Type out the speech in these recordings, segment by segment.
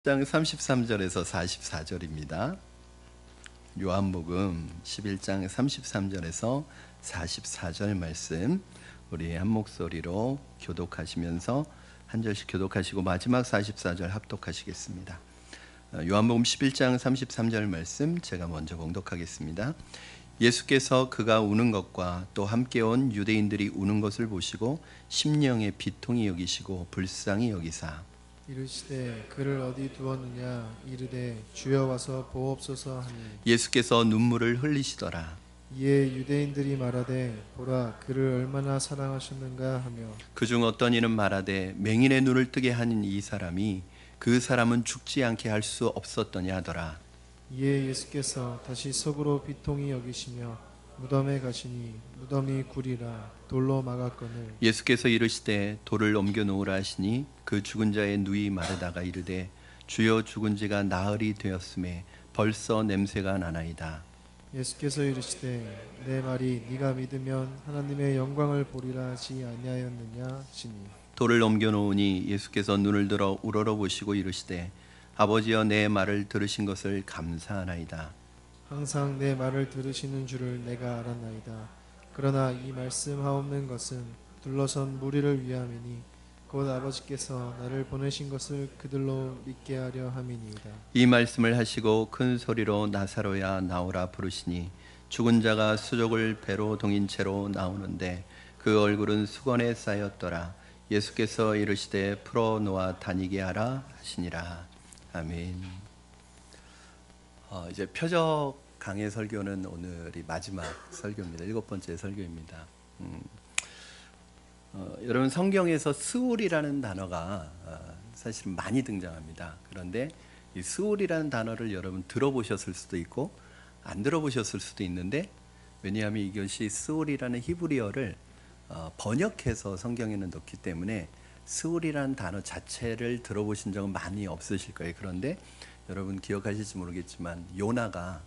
장 33절에서 44절입니다. 요한복음 11장 33절에서 44절 말씀 우리 한 목소리로 교독하시면서 한 절씩 교독하시고 마지막 44절 합독하시겠습니다. 요한복음 11장 33절 말씀 제가 먼저 봉독하겠습니다. 예수께서 그가 우는 것과 또 함께 온 유대인들이 우는 것을 보시고 심령의 비통히 여기시고 불쌍히 여기사 이르시되 그를 어디 두었느냐 이르되 주여 와서 보옵소서 하니 예수께서 눈물을 흘리시더라. 이에 유대인들이 말하되 보라 그를 얼마나 사랑하셨는가 하며 그중 어떤 이는 말하되 맹인의 눈을 뜨게 하는 이 사람이 그 사람은 죽지 않게 할 수 없었더냐 하더라. 이에 예수께서 다시 속으로 비통히 여기시며 무덤에 가시니 무덤이 구리라 돌로 막았거늘 예수께서 이르시되 돌을 옮겨 놓으라 하시니 그 죽은 자의 누이 마르다가 이르되 주여 죽은 지가 나흘이 되었음에 벌써 냄새가 나나이다. 예수께서 이르시되 내 말이 네가 믿으면 하나님의 영광을 보리라 하지 아니하였느냐 하시니 돌을 옮겨 놓으니 예수께서 눈을 들어 우러러 보시고 이르시되 아버지여 내 말을 들으신 것을 감사하나이다. 항상 내 말을 들으시는 줄을 내가 알았나이다. 그러나 이 말씀하옵는 것은 둘러선 무리를 위함이니 곧 아버지께서 나를 보내신 것을 그들로 믿게 하려 함이니이다. 이 말씀을 하시고 큰 소리로 나사로야 나오라 부르시니 죽은 자가 수족을 배로 동인 채로 나오는데 그 얼굴은 수건에 쌓였더라. 예수께서 이르시되 풀어 놓아 다니게 하라 하시니라. 아멘. 이제 표적 강해 설교는 오늘이 마지막 설교입니다. 7번째 설교입니다. 여러분 성경에서 스울이라는 단어가 사실 많이 등장합니다. 그런데 이 스울이라는 단어를 여러분 들어보셨을 수도 있고 안 들어보셨을 수도 있는데 왜냐하면 이것이 스울이라는 히브리어를 번역해서 성경에는 넣기 때문에 스울이라는 단어 자체를 들어보신 적은 많이 없으실 거예요. 그런데 여러분 기억하실지 모르겠지만 요나가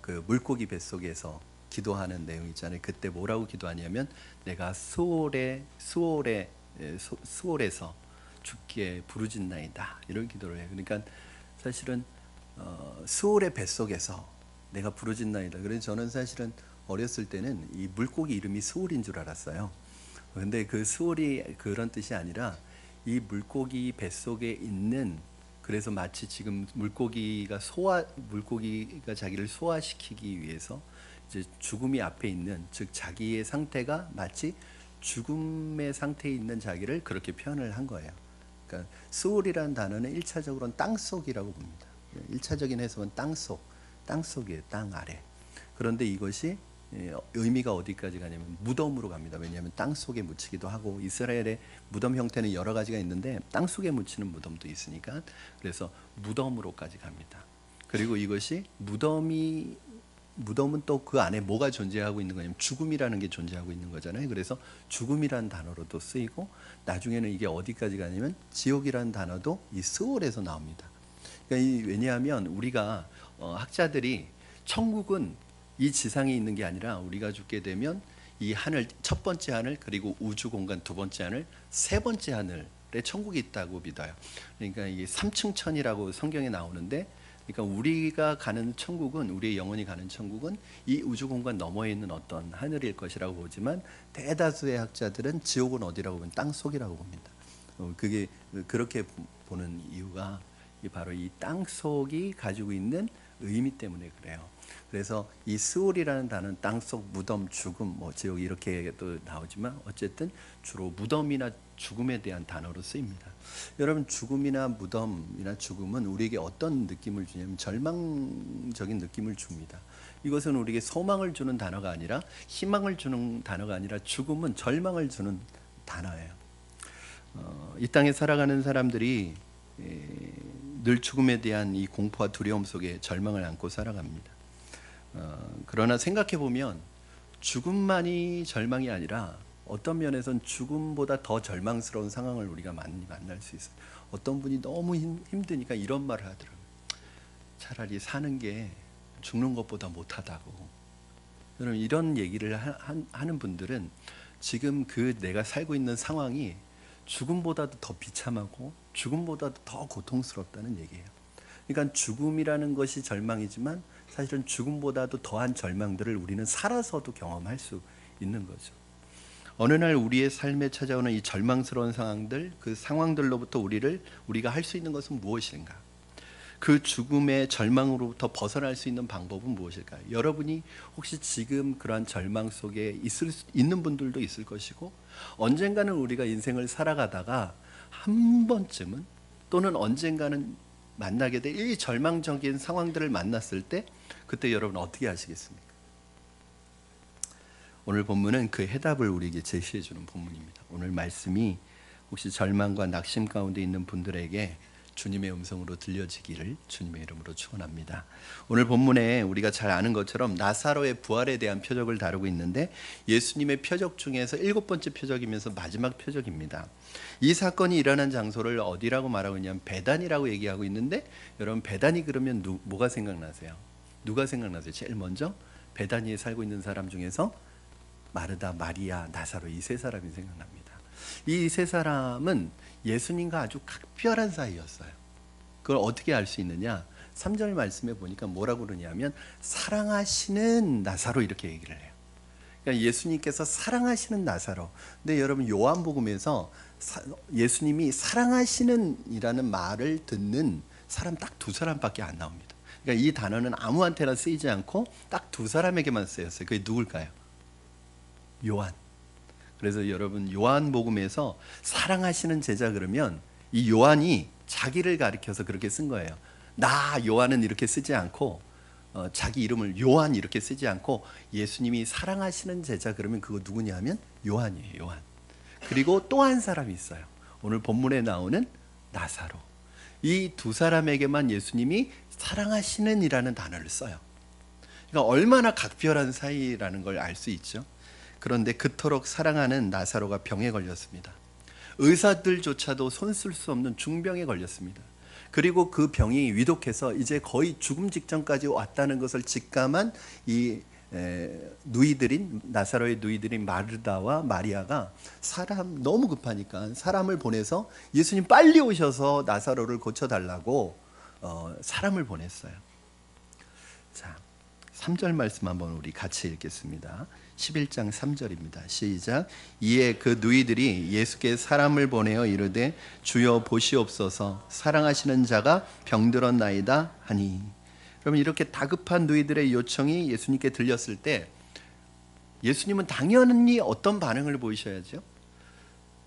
그 물고기 뱃속에서 기도하는 내용 있잖아요. 그때 뭐라고 기도하냐면 내가 수올에서 죽기에 부르짖나이다 이런 기도를 해요. 그러니까 사실은 수올의 뱃속에서 내가 부르짖나이다. 그래서 저는 사실은 어렸을 때는 이 물고기 이름이 수올인 줄 알았어요. 근데 그 수올이 그런 뜻이 아니라 이 물고기 뱃속에 있는, 그래서 마치 지금 물고기가 자기를 소화시키기 위해서 이제 죽음이 앞에 있는, 즉 자기의 상태가 마치 죽음의 상태에 있는 자기를 그렇게 표현을 한 거예요. 그러니까 스울이라는 단어는 1차적으로는 땅속이라고 봅니다. 1차적인 해석은 땅속이에요. 땅 아래. 그런데 이것이 의미가 어디까지 가냐면 무덤으로 갑니다. 왜냐하면 땅속에 묻히기도 하고 이스라엘의 무덤 형태는 여러 가지가 있는데 땅속에 묻히는 무덤도 있으니까 그래서 무덤으로까지 갑니다. 그리고 이것이 무덤은 또 그 안에 뭐가 존재하고 있는 거냐면 죽음이라는 게 존재하고 있는 거잖아요. 그래서 죽음이라는 단어로도 쓰이고 나중에는 이게 어디까지 가냐면 지옥이라는 단어도 이 스올에서 나옵니다. 그러니까 왜냐하면 우리가 학자들이 천국은 이 지상에 있는 게 아니라 우리가 죽게 되면 이 하늘, 첫 번째 하늘, 그리고 우주 공간 두 번째 하늘, 세 번째 하늘에 천국이 있다고 믿어요. 그러니까 이게 삼층천이라고 성경에 나오는데, 그러니까 우리가 가는 천국은, 우리의 영혼이 가는 천국은 이 우주 공간 너머에 있는 어떤 하늘일 것이라고 보지만 대다수의 학자들은 지옥은 어디라고 보면 땅속이라고 봅니다. 그게 그렇게 보는 이유가 바로 이 땅속이 가지고 있는 의미 때문에 그래요. 그래서 이 스울이라는 단어는 땅속, 무덤, 죽음, 지옥 이렇게 또 나오지만 어쨌든 주로 무덤이나 죽음에 대한 단어로 쓰입니다. 여러분 죽음이나 무덤이나 죽음은 우리에게 어떤 느낌을 주냐면 절망적인 느낌을 줍니다. 이것은 우리에게 소망을 주는 단어가 아니라 희망을 주는 단어가 아니라 죽음은 절망을 주는 단어예요. 이 땅에 살아가는 사람들이 늘 죽음에 대한 이 공포와 두려움 속에 절망을 안고 살아갑니다. 그러나 생각해 보면 죽음만이 절망이 아니라 어떤 면에서는 죽음보다 더 절망스러운 상황을 우리가 많이 만날 수 있어요. 어떤 분이 너무 힘드니까 이런 말을 하더라고요. 차라리 사는 게 죽는 것보다 못하다고. 여러분 이런 얘기를 하는 분들은 지금 그 내가 살고 있는 상황이 죽음보다도 더 비참하고 죽음보다도 더 고통스럽다는 얘기예요. 그러니까 죽음이라는 것이 절망이지만 사실은 죽음보다도 더한 절망들을 우리는 살아서도 경험할 수 있는 거죠. 어느 날 우리의 삶에 찾아오는 이 절망스러운 상황들, 그 상황들로부터 우리가 할 수 있는 것은 무엇인가? 그 죽음의 절망으로부터 벗어날 수 있는 방법은 무엇일까요? 여러분이 혹시 지금 그러한 절망 속에 있는 분들도 있을 것이고, 언젠가는 우리가 인생을 살아가다가 한 번쯤은 또는 언젠가는 만나게 될 이 절망적인 상황들을 만났을 때 그때 여러분 어떻게 하시겠습니까? 오늘 본문은 그 해답을 우리에게 제시해 주는 본문입니다. 오늘 말씀이 혹시 절망과 낙심 가운데 있는 분들에게 주님의 음성으로 들려지기를 주님의 이름으로 축원합니다. 오늘 본문에 우리가 잘 아는 것처럼 나사로의 부활에 대한 표적을 다루고 있는데, 예수님의 표적 중에서 7번째 표적이면서 마지막 표적입니다. 이 사건이 일어난 장소를 어디라고 말하고 있냐면 베단이라고 얘기하고 있는데, 여러분 베단이 그러면 뭐가 생각나세요? 누가 생각나세요? 제일 먼저 베다니에 살고 있는 사람 중에서 마르다, 마리아, 나사로 이 세 사람이 생각납니다. 이 세 사람은 예수님과 아주 각별한 사이였어요. 그걸 어떻게 알 수 있느냐? 3절 말씀에 보니까 뭐라고 그러냐면 사랑하시는 나사로 이렇게 얘기를 해요. 그러니까 예수님께서 사랑하시는 나사로. 근데 여러분 요한복음에서 예수님이 사랑하시는 이라는 말을 듣는 사람 딱 2사람밖에 안 나옵니다. 그러니까 이 단어는 아무한테나 쓰이지 않고 딱 2사람에게만 쓰였어요. 그게 누굴까요? 요한. 그래서 여러분 요한복음에서 사랑하시는 제자 그러면 이 요한이 자기를 가리켜서 그렇게 쓴 거예요. 나 요한은 이렇게 쓰지 않고 자기 이름을 요한 이렇게 쓰지 않고 예수님이 사랑하시는 제자 그러면 그거 누구냐 하면 요한이에요. 요한. 그리고 또 한 사람이 있어요. 오늘 본문에 나오는 나사로. 이 2사람에게만 예수님이 사랑하시는 이라는 단어를 써요. 그러니까 얼마나 각별한 사이라는 걸 알 수 있죠. 그런데 그토록 사랑하는 나사로가 병에 걸렸습니다. 의사들조차도 손 쓸 수 없는 중병에 걸렸습니다. 그리고 그 병이 위독해서 이제 거의 죽음 직전까지 왔다는 것을 직감한 이 누이들인 나사로의 누이들인 마르다와 마리아가 사람 너무 급하니까 사람을 보내서 예수님 빨리 오셔서 나사로를 고쳐달라고 사람을 보냈어요. 자, 3절 말씀 한번 우리 같이 읽겠습니다. 11장 3절입니다. 시작. 이에 그 누이들이 예수께 사람을 보내어 이르되 주여 보시옵소서 사랑하시는 자가 병들었나이다 하니. 그러면 이렇게 다급한 누이들의 요청이 예수님께 들렸을 때 예수님은 당연히 어떤 반응을 보이셔야죠?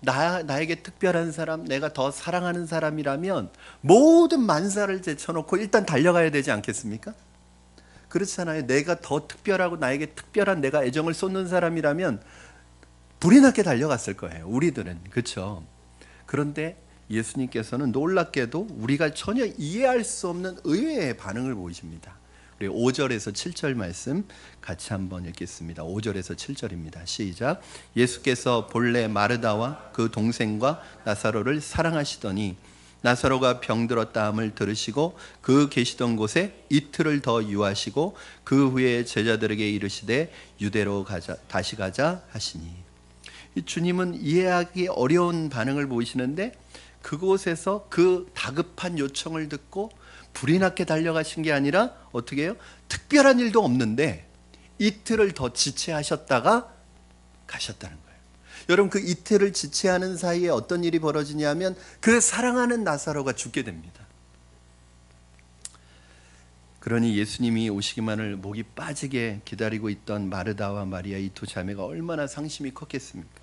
나에게 특별한 사람, 내가 더 사랑하는 사람이라면 모든 만사를 제쳐놓고 일단 달려가야 되지 않겠습니까? 그렇잖아요. 내가 더 특별하고 나에게 특별한 내가 애정을 쏟는 사람이라면 불이 나게 달려갔을 거예요. 우리들은. 그렇죠? 그런데 예수님께서는 놀랍게도 우리가 전혀 이해할 수 없는 의외의 반응을 보이십니다. 우리 5절에서 7절 말씀 같이 한번 읽겠습니다. 5절에서 7절입니다. 시작. 예수께서 본래 마르다와 그 동생과 나사로를 사랑하시더니 나사로가 병들었다 함을 들으시고 그 계시던 곳에 이틀을 더 유하시고 그 후에 제자들에게 이르시되 유대로 다시 가자 하시니. 주님은 이해하기 어려운 반응을 보이시는데 그곳에서 그 다급한 요청을 듣고 불이 나게 달려가신 게 아니라 어떻게 해요? 특별한 일도 없는데 이틀을 더 지체하셨다가 가셨다는 거예요. 여러분 그 이틀을 지체하는 사이에 어떤 일이 벌어지냐면 그 사랑하는 나사로가 죽게 됩니다. 그러니 예수님이 오시기만을 목이 빠지게 기다리고 있던 마르다와 마리아 이 2자매가 얼마나 상심이 컸겠습니까?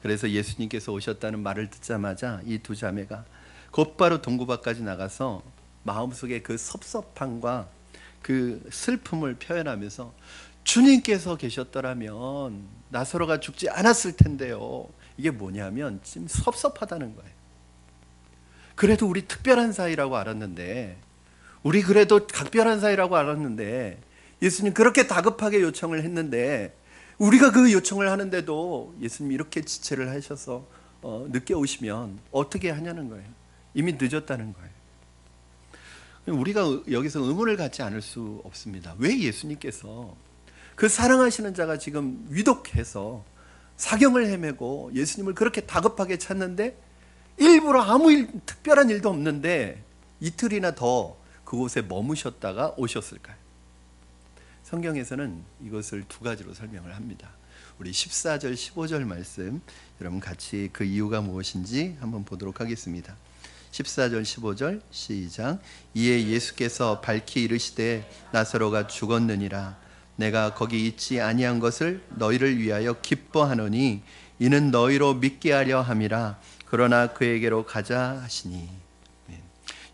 그래서 예수님께서 오셨다는 말을 듣자마자 이 2자매가 곧바로 동구밖까지 나가서 마음속에 그 섭섭함과 그 슬픔을 표현하면서 주님께서 계셨더라면 나사로가 죽지 않았을 텐데요. 이게 뭐냐면 지금 섭섭하다는 거예요. 그래도 우리 특별한 사이라고 알았는데, 우리 그래도 각별한 사이라고 알았는데 예수님 그렇게 다급하게 요청을 했는데 우리가 그 요청을 하는데도 예수님 이렇게 지체를 하셔서 늦게 오시면 어떻게 하냐는 거예요. 이미 늦었다는 거예요. 우리가 여기서 의문을 갖지 않을 수 없습니다. 왜 예수님께서 그 사랑하시는 자가 지금 위독해서 사경을 헤매고 예수님을 그렇게 다급하게 찾는데 일부러 특별한 일도 없는데 이틀이나 더 그곳에 머무셨다가 오셨을까요? 성경에서는 이것을 두 가지로 설명을 합니다. 우리 14절 15절 말씀 여러분 같이 그 이유가 무엇인지 한번 보도록 하겠습니다. 14절 15절 시작. 이에 예수께서 밝히 이르시되 나사로가 죽었느니라. 내가 거기 있지 아니한 것을 너희를 위하여 기뻐하노니 이는 너희로 믿게 하려 함이라. 그러나 그에게로 가자 하시니.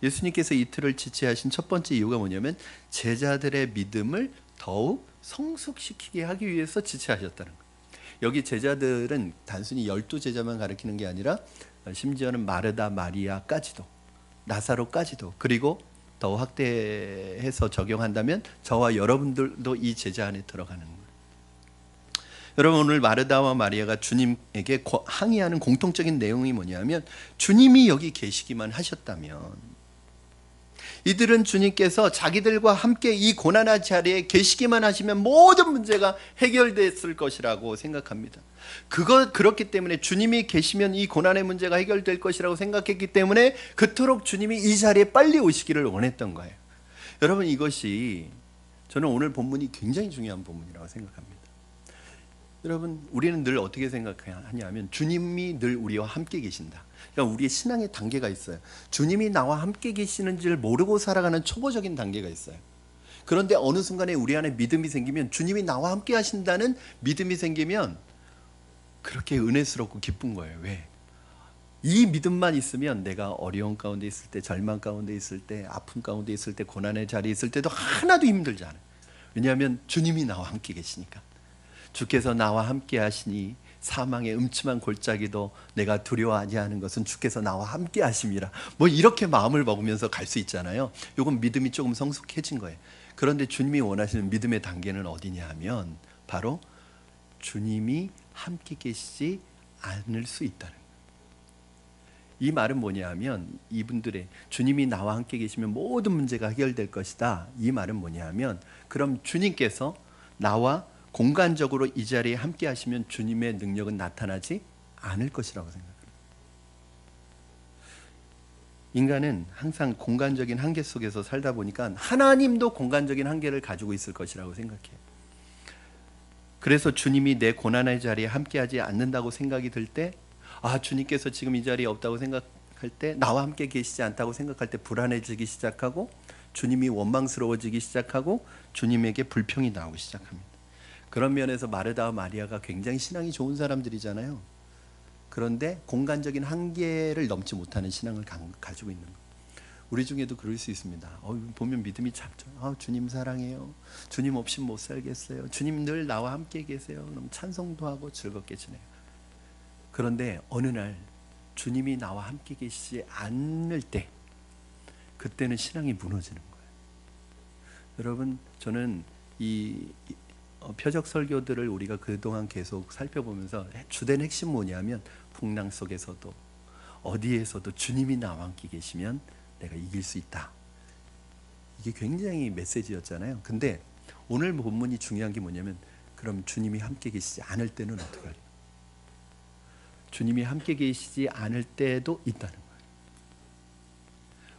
예수님께서 이틀을 지체하신 첫 번째 이유가 뭐냐면 제자들의 믿음을 더욱 성숙시키게 하기 위해서 지체하셨다는 거예요. 여기 제자들은 단순히 12제자만 가리키는 게 아니라 심지어는 마르다, 마리아까지도, 나사로까지도, 그리고 더 확대해서 적용한다면 저와 여러분들도 이 제자 안에 들어가는 거예요. 여러분, 오늘 마르다와 마리아가 주님에게 항의하는 공통적인 내용이 뭐냐면 주님이 여기 계시기만 하셨다면, 이들은 주님께서 자기들과 함께 이 고난의 자리에 계시기만 하시면 모든 문제가 해결됐을 것이라고 생각합니다. 그렇기 때문에 주님이 계시면 이 고난의 문제가 해결될 것이라고 생각했기 때문에 그토록 주님이 이 자리에 빨리 오시기를 원했던 거예요. 여러분, 이것이 저는 오늘 본문이 굉장히 중요한 본문이라고 생각합니다. 여러분, 우리는 늘 어떻게 생각하냐면 주님이 늘 우리와 함께 계신다. 그러니까 우리의 신앙의 단계가 있어요. 주님이 나와 함께 계시는지를 모르고 살아가는 초보적인 단계가 있어요. 그런데 어느 순간에 우리 안에 믿음이 생기면, 주님이 나와 함께 하신다는 믿음이 생기면 그렇게 은혜스럽고 기쁜 거예요. 왜? 이 믿음만 있으면 내가 어려운 가운데 있을 때, 절망 가운데 있을 때, 아픔 가운데 있을 때, 고난의 자리에 있을 때도 하나도 힘들지 않아요. 왜냐하면 주님이 나와 함께 계시니까. 주께서 나와 함께 하시니 사망의 음침한 골짜기도 내가 두려워하지 않은 것은 주께서 나와 함께 하심이라. 뭐 이렇게 마음을 먹으면서 갈 수 있잖아요. 이건 믿음이 조금 성숙해진 거예요. 그런데 주님이 원하시는 믿음의 단계는 어디냐 하면 바로 주님이 함께 계시지 않을 수 있다는 거예요. 이 말은 뭐냐 하면, 이분들의 주님이 나와 함께 계시면 모든 문제가 해결될 것이다, 이 말은 뭐냐 하면, 그럼 주님께서 나와 공간적으로 이 자리에 함께 하시면 주님의 능력은 나타나지 않을 것이라고 생각합니다. 인간은 항상 공간적인 한계 속에서 살다 보니까 하나님도 공간적인 한계를 가지고 있을 것이라고 생각해요. 그래서 주님이 내 고난의 자리에 함께 하지 않는다고 생각이 들 때, 주님께서 지금 이 자리에 없다고 생각할 때, 나와 함께 계시지 않다고 생각할 때 불안해지기 시작하고, 주님이 원망스러워지기 시작하고, 주님에게 불평이 나오기 시작합니다. 그런 면에서 마르다와 마리아가 굉장히 신앙이 좋은 사람들이잖아요. 그런데 공간적인 한계를 넘지 못하는 신앙을 가지고 있는 거예요. 우리 중에도 그럴 수 있습니다. 보면 믿음이 참죠. 주님 사랑해요. 주님 없이 못 살겠어요. 주님 늘 나와 함께 계세요. 그럼 찬송도 하고 즐겁게 지내요. 그런데 어느 날 주님이 나와 함께 계시지 않을 때, 그때는 신앙이 무너지는 거예요. 여러분, 저는 이 표적 설교들을 우리가 그동안 계속 살펴보면서 주된 핵심 뭐냐면, 풍랑 속에서도 어디에서도 주님이 나와 함께 계시면 내가 이길 수 있다. 이게 굉장히 메시지였잖아요. 근데 오늘 본문이 중요한 게 뭐냐면, 그럼 주님이 함께 계시지 않을 때는 어떻게 할까요? 주님이 함께 계시지 않을 때도 있다는 거예요.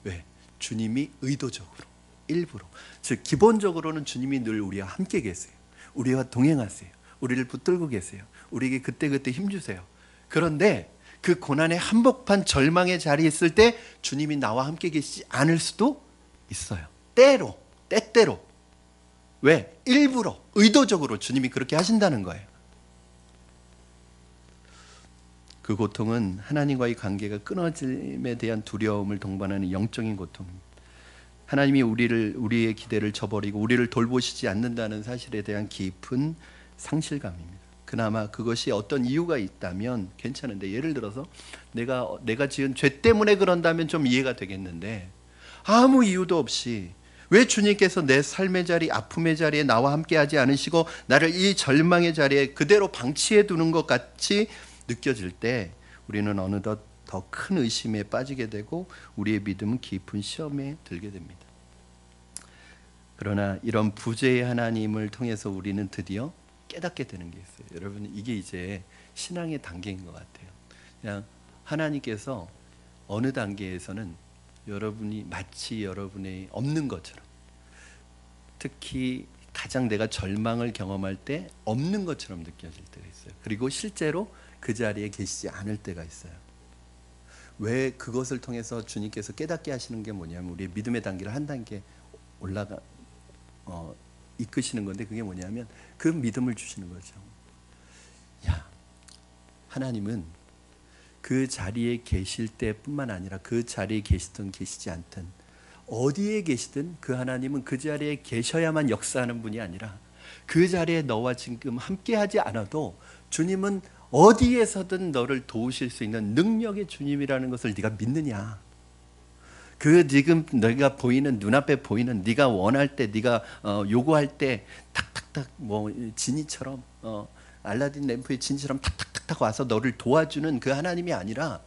왜? 주님이 의도적으로, 일부러, 즉 기본적으로는 주님이 늘 우리와 함께 계세요. 우리와 동행하세요. 우리를 붙들고 계세요. 우리에게 그때그때 힘주세요. 그런데 그 고난의 한복판 절망의 자리에 있을 때 주님이 나와 함께 계시지 않을 수도 있어요. 때때로. 왜? 일부러, 의도적으로 주님이 그렇게 하신다는 거예요. 그 고통은 하나님과의 관계가 끊어짐에 대한 두려움을 동반하는 영적인 고통입니다. 하나님이 우리의 기대를 저버리고 우리를 돌보시지 않는다는 사실에 대한 깊은 상실감입니다. 그나마 그것이 어떤 이유가 있다면 괜찮은데, 예를 들어서 내가 지은 죄 때문에 그런다면 좀 이해가 되겠는데, 아무 이유도 없이 왜 주님께서 내 삶의 자리, 아픔의 자리에 나와 함께 하지 않으시고 나를 이 절망의 자리에 그대로 방치해 두는 것 같이 느껴질 때, 우리는 어느덧 더 큰 의심에 빠지게 되고 우리의 믿음은 깊은 시험에 들게 됩니다. 그러나 이런 부재의 하나님을 통해서 우리는 드디어 깨닫게 되는 게 있어요. 여러분, 이게 이제 신앙의 단계인 것 같아요. 그냥 하나님께서 어느 단계에서는 여러분이 마치 여러분의 없는 것처럼, 특히 가장 내가 절망을 경험할 때 없는 것처럼 느껴질 때가 있어요. 그리고 실제로 그 자리에 계시지 않을 때가 있어요. 왜 그것을 통해서 주님께서 깨닫게 하시는 게 뭐냐면 우리의 믿음의 단계를 한 단계 올라가 이끄시는 건데, 그게 뭐냐면 그 믿음을 주시는 거죠. 야, 하나님은 그 자리에 계실 때뿐만 아니라 그 자리에 계시든 계시지 않든 어디에 계시든 그 하나님은 그 자리에 계셔야만 역사하는 분이 아니라 그 자리에 너와 지금 함께하지 않아도 주님은 어디에서든 너를 도우실 수 있는 능력의 주님이라는 것을 네가 믿느냐? 그 지금 너희가 보이는, 눈앞에 보이는, 네가 원할 때, 네가 요구할 때 탁탁탁 뭐 지니처럼 알라딘 램프의 지니처럼 탁탁탁탁 와서 너를 도와주는 그 하나님이 아니라,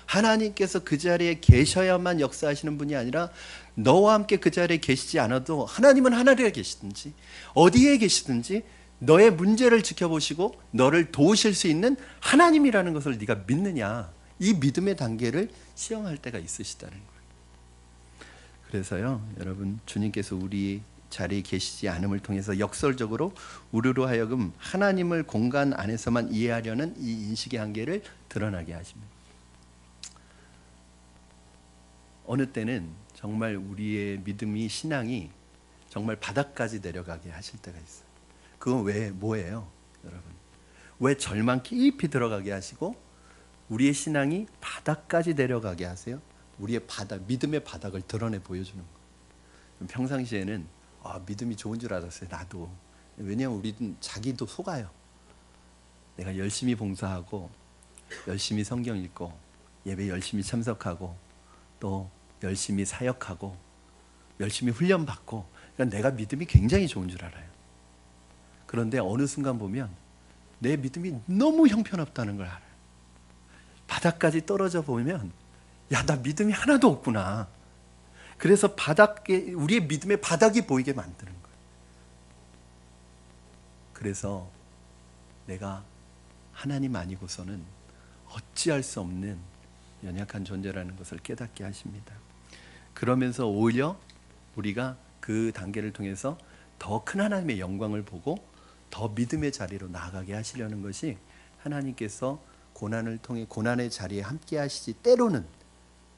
하나님께서 그 자리에 계셔야만 역사하시는 분이 아니라 너와 함께 그 자리에 계시지 않아도 하나님은 하늘에 계시든지 어디에 계시든지 너의 문제를 지켜보시고 너를 도우실 수 있는 하나님이라는 것을 네가 믿느냐? 이 믿음의 단계를 시험할 때가 있으시다는 거예요. 그래서요, 여러분, 주님께서 우리 자리에 계시지 않음을 통해서 역설적으로 우리로 하여금 하나님을 공간 안에서만 이해하려는 이 인식의 한계를 드러나게 하십니다. 어느 때는 정말 우리의 믿음이, 신앙이 정말 바닥까지 내려가게 하실 때가 있어요. 그건 왜, 뭐예요, 여러분? 왜 절망 깊이 들어가게 하시고 우리의 신앙이 바닥까지 내려가게 하세요? 우리의 바닥, 믿음의 바닥을 드러내 보여주는 거예요. 평상시에는 믿음이 좋은 줄 알았어요, 나도. 왜냐하면 우리는 자기도 속아요. 내가 열심히 봉사하고 열심히 성경 읽고 예배 열심히 참석하고 또 열심히 사역하고 열심히 훈련받고, 그러니까 내가 믿음이 굉장히 좋은 줄 알아요. 그런데 어느 순간 보면 내 믿음이 너무 형편없다는 걸 알아요. 바닥까지 떨어져 보면 야, 나 믿음이 하나도 없구나. 그래서 바닥에, 우리의 믿음의 바닥이 보이게 만드는 거예요. 그래서 내가 하나님 아니고서는 어찌할 수 없는 연약한 존재라는 것을 깨닫게 하십니다. 그러면서 오히려 우리가 그 단계를 통해서 더 큰 하나님의 영광을 보고 더 믿음의 자리로 나아가게 하시려는 것이, 하나님께서 고난을 통해 고난의 자리에 함께 하시지, 때로는,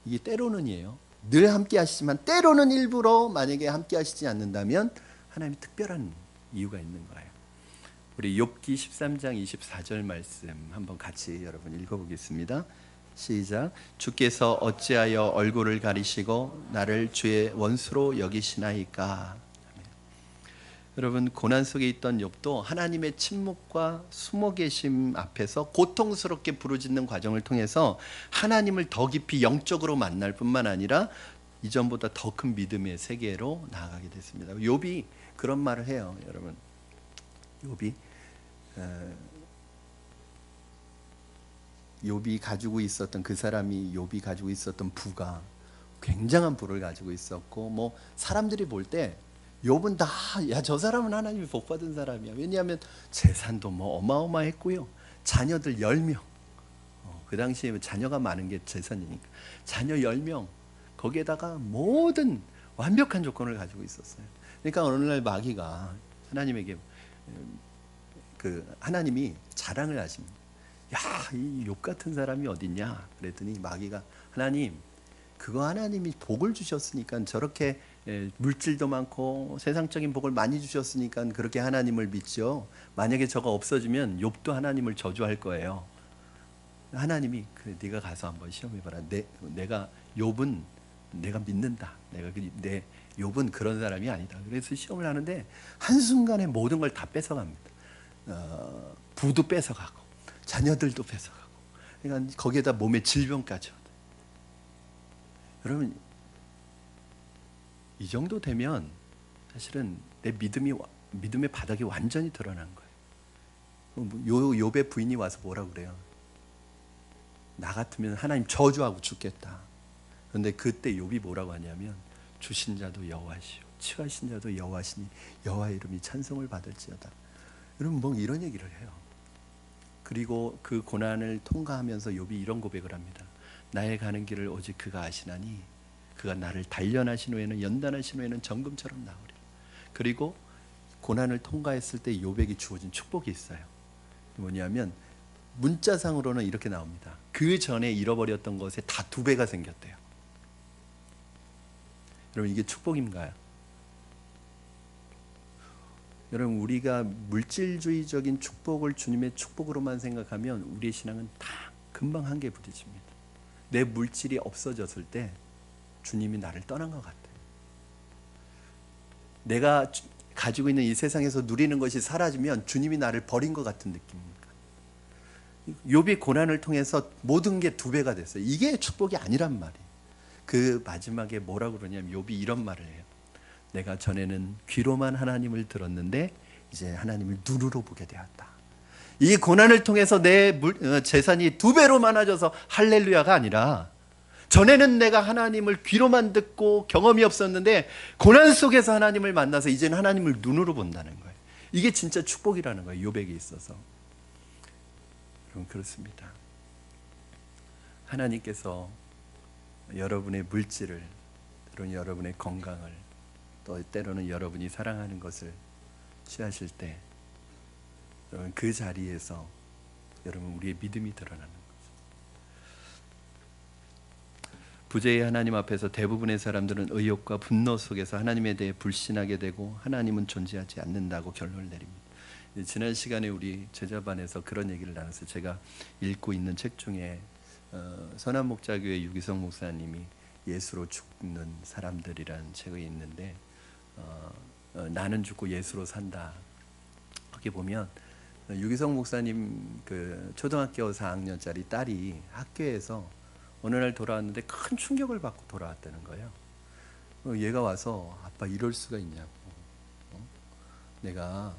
이게 때로는이에요. 늘 함께 하시지만 때로는 일부러 만약에 함께 하시지 않는다면 하나님이 특별한 이유가 있는 거예요. 우리 욥기 13장 24절 말씀 한번 같이 여러분 읽어보겠습니다. 시작. 주께서 어찌하여 얼굴을 가리시고 나를 주의 원수로 여기시나이까. 여러분, 고난 속에 있던 욥도 하나님의 침묵과 숨어 계심 앞에서 고통스럽게 부르짖는 과정을 통해서 하나님을 더 깊이 영적으로 만날 뿐만 아니라 이전보다 더 큰 믿음의 세계로 나아가게 됐습니다. 욥이 그런 말을 해요, 여러분. 욥이 가지고 있었던, 그 사람이 욥이 가지고 있었던 부가 굉장한 부를 가지고 있었고, 뭐 사람들이 볼 때 욥은 다, 야, 저 사람은 하나님이 복 받은 사람이야. 왜냐하면 재산도 뭐 어마어마했고요. 자녀들 10명. 그 당시에 자녀가 많은 게 재산이니까. 자녀 10명. 거기에다가 모든 완벽한 조건을 가지고 있었어요. 그러니까 어느 날 마귀가 하나님에게, 하나님이 자랑을 하십니다. 야, 이 욥 같은 사람이 어딨냐? 그랬더니 마귀가, 하나님, 그거 하나님이 복을 주셨으니까, 저렇게 물질도 많고 세상적인 복을 많이 주셨으니까 그렇게 하나님을 믿죠. 만약에 저거 없어지면 욥도 하나님을 저주할 거예요. 하나님이, 그래, 네가 가서 한번 시험해봐라. 내가 욥은 내가 믿는다. 내 욥은 그런 사람이 아니다. 그래서 시험을 하는데 한순간에 모든 걸 다 뺏어갑니다. 부도 뺏어가고 자녀들도 뺏어가고, 그러니까 거기에다 몸에 질병까지. 여러분, 이 정도 되면 사실은 내 믿음의 바닥이 완전히 드러난 거예요. 욥의 부인이 와서 뭐라고 그래요? 나 같으면 하나님 저주하고 죽겠다. 그런데 그때 욥이 뭐라고 하냐면, 주신 자도 여호와시오, 취하신 자도 여호와시니 여호와의 이름이 찬송을 받을지어다. 여러분, 뭐 이런 얘기를 해요. 그리고 그 고난을 통과하면서 욥이 이런 고백을 합니다. 나의 가는 길을 오직 그가 아시나니 그가 나를 단련하신 후에는 연단하신 후에는 정금처럼 나으리라. 그리고 고난을 통과했을 때 욥에게 주어진 축복이 있어요. 뭐냐면 문자상으로는 이렇게 나옵니다. 그 전에 잃어버렸던 것에 다 2배가 생겼대요. 여러분, 이게 축복인가요? 여러분, 우리가 물질주의적인 축복을 주님의 축복으로만 생각하면 우리의 신앙은 다 금방 한계에 부딪힙니다. 내 물질이 없어졌을 때 주님이 나를 떠난 것 같아요. 내가 가지고 있는 이 세상에서 누리는 것이 사라지면 주님이 나를 버린 것 같은 느낌입니다. 욥이 고난을 통해서 모든 게 2배가 됐어요. 이게 축복이 아니란 말이에요. 그 마지막에 뭐라고 그러냐면 욥이 이런 말을 해요. 내가 전에는 귀로만 하나님을 들었는데 이제 하나님을 눈으로 보게 되었다. 이 고난을 통해서 내 재산이 2배로 많아져서 할렐루야가 아니라, 전에는 내가 하나님을 귀로만 듣고 경험이 없었는데 고난 속에서 하나님을 만나서 이제는 하나님을 눈으로 본다는 거예요. 이게 진짜 축복이라는 거예요, 욥에게 있어서. 여러분, 그렇습니다. 하나님께서 여러분의 물질을, 때로는 여러분의 건강을, 또 때로는 여러분이 사랑하는 것을 취하실 때 여러분, 그 자리에서 여러분 우리의 믿음이 드러나는 거죠. 부재의 하나님 앞에서 대부분의 사람들은 의욕과 분노 속에서 하나님에 대해 불신하게 되고 하나님은 존재하지 않는다고 결론을 내립니다. 지난 시간에 우리 제자반에서 그런 얘기를 나눴어요. 제가 읽고 있는 책 중에 선한목자교회 유기성 목사님이 예수로 죽는 사람들이라는 책이 있는데, 나는 죽고 예수로 산다. 거기 보면 유기성 목사님 그 초등학교 4학년짜리 딸이 학교에서 어느 날 돌아왔는데 큰 충격을 받고 돌아왔다는 거예요. 얘가 와서 아빠 이럴 수가 있냐고. 내가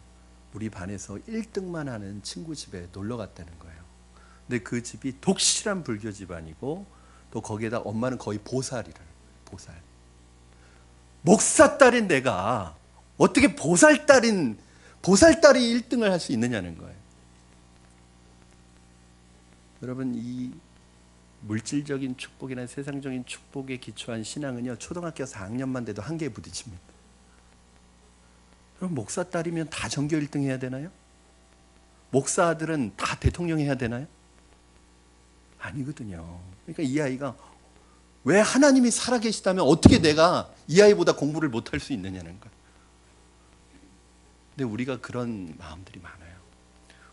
우리 반에서 1등만 하는 친구 집에 놀러 갔다는 거예요. 근데 그 집이 독실한 불교 집안이고 또 거기에다 엄마는 거의 보살이라는 거예요. 보살. 목사 딸인 내가 어떻게 보살딸이 1등을 할 수 있느냐는 거예요. 여러분, 이 물질적인 축복이나 세상적인 축복에 기초한 신앙은요, 초등학교 4학년만 돼도 한계에 부딪힙니다. 그럼 목사 딸이면 다 전교 1등 해야 되나요? 목사 아들은 다 대통령 해야 되나요? 아니거든요. 그러니까 이 아이가 왜 하나님이 살아계시다면 어떻게 내가 이 아이보다 공부를 못할 수 있느냐는 거예요. 근데 우리가 그런 마음들이 많아요.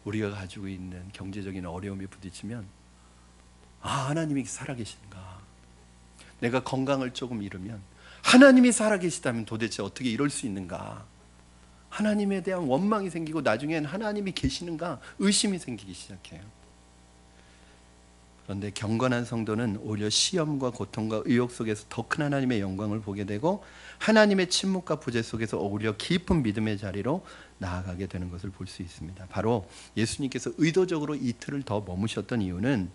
우리가 가지고 있는 경제적인 어려움에 부딪히면, 하나님이 살아계신가. 내가 건강을 조금 잃으면 하나님이 살아계시다면 도대체 어떻게 이럴 수 있는가. 하나님에 대한 원망이 생기고 나중엔 하나님이 계시는가 의심이 생기기 시작해요. 그런데 경건한 성도는 오히려 시험과 고통과 의욕 속에서 더 큰 하나님의 영광을 보게 되고 하나님의 침묵과 부재 속에서 오히려 깊은 믿음의 자리로 나아가게 되는 것을 볼 수 있습니다. 바로 예수님께서 의도적으로 이틀을 더 머무셨던 이유는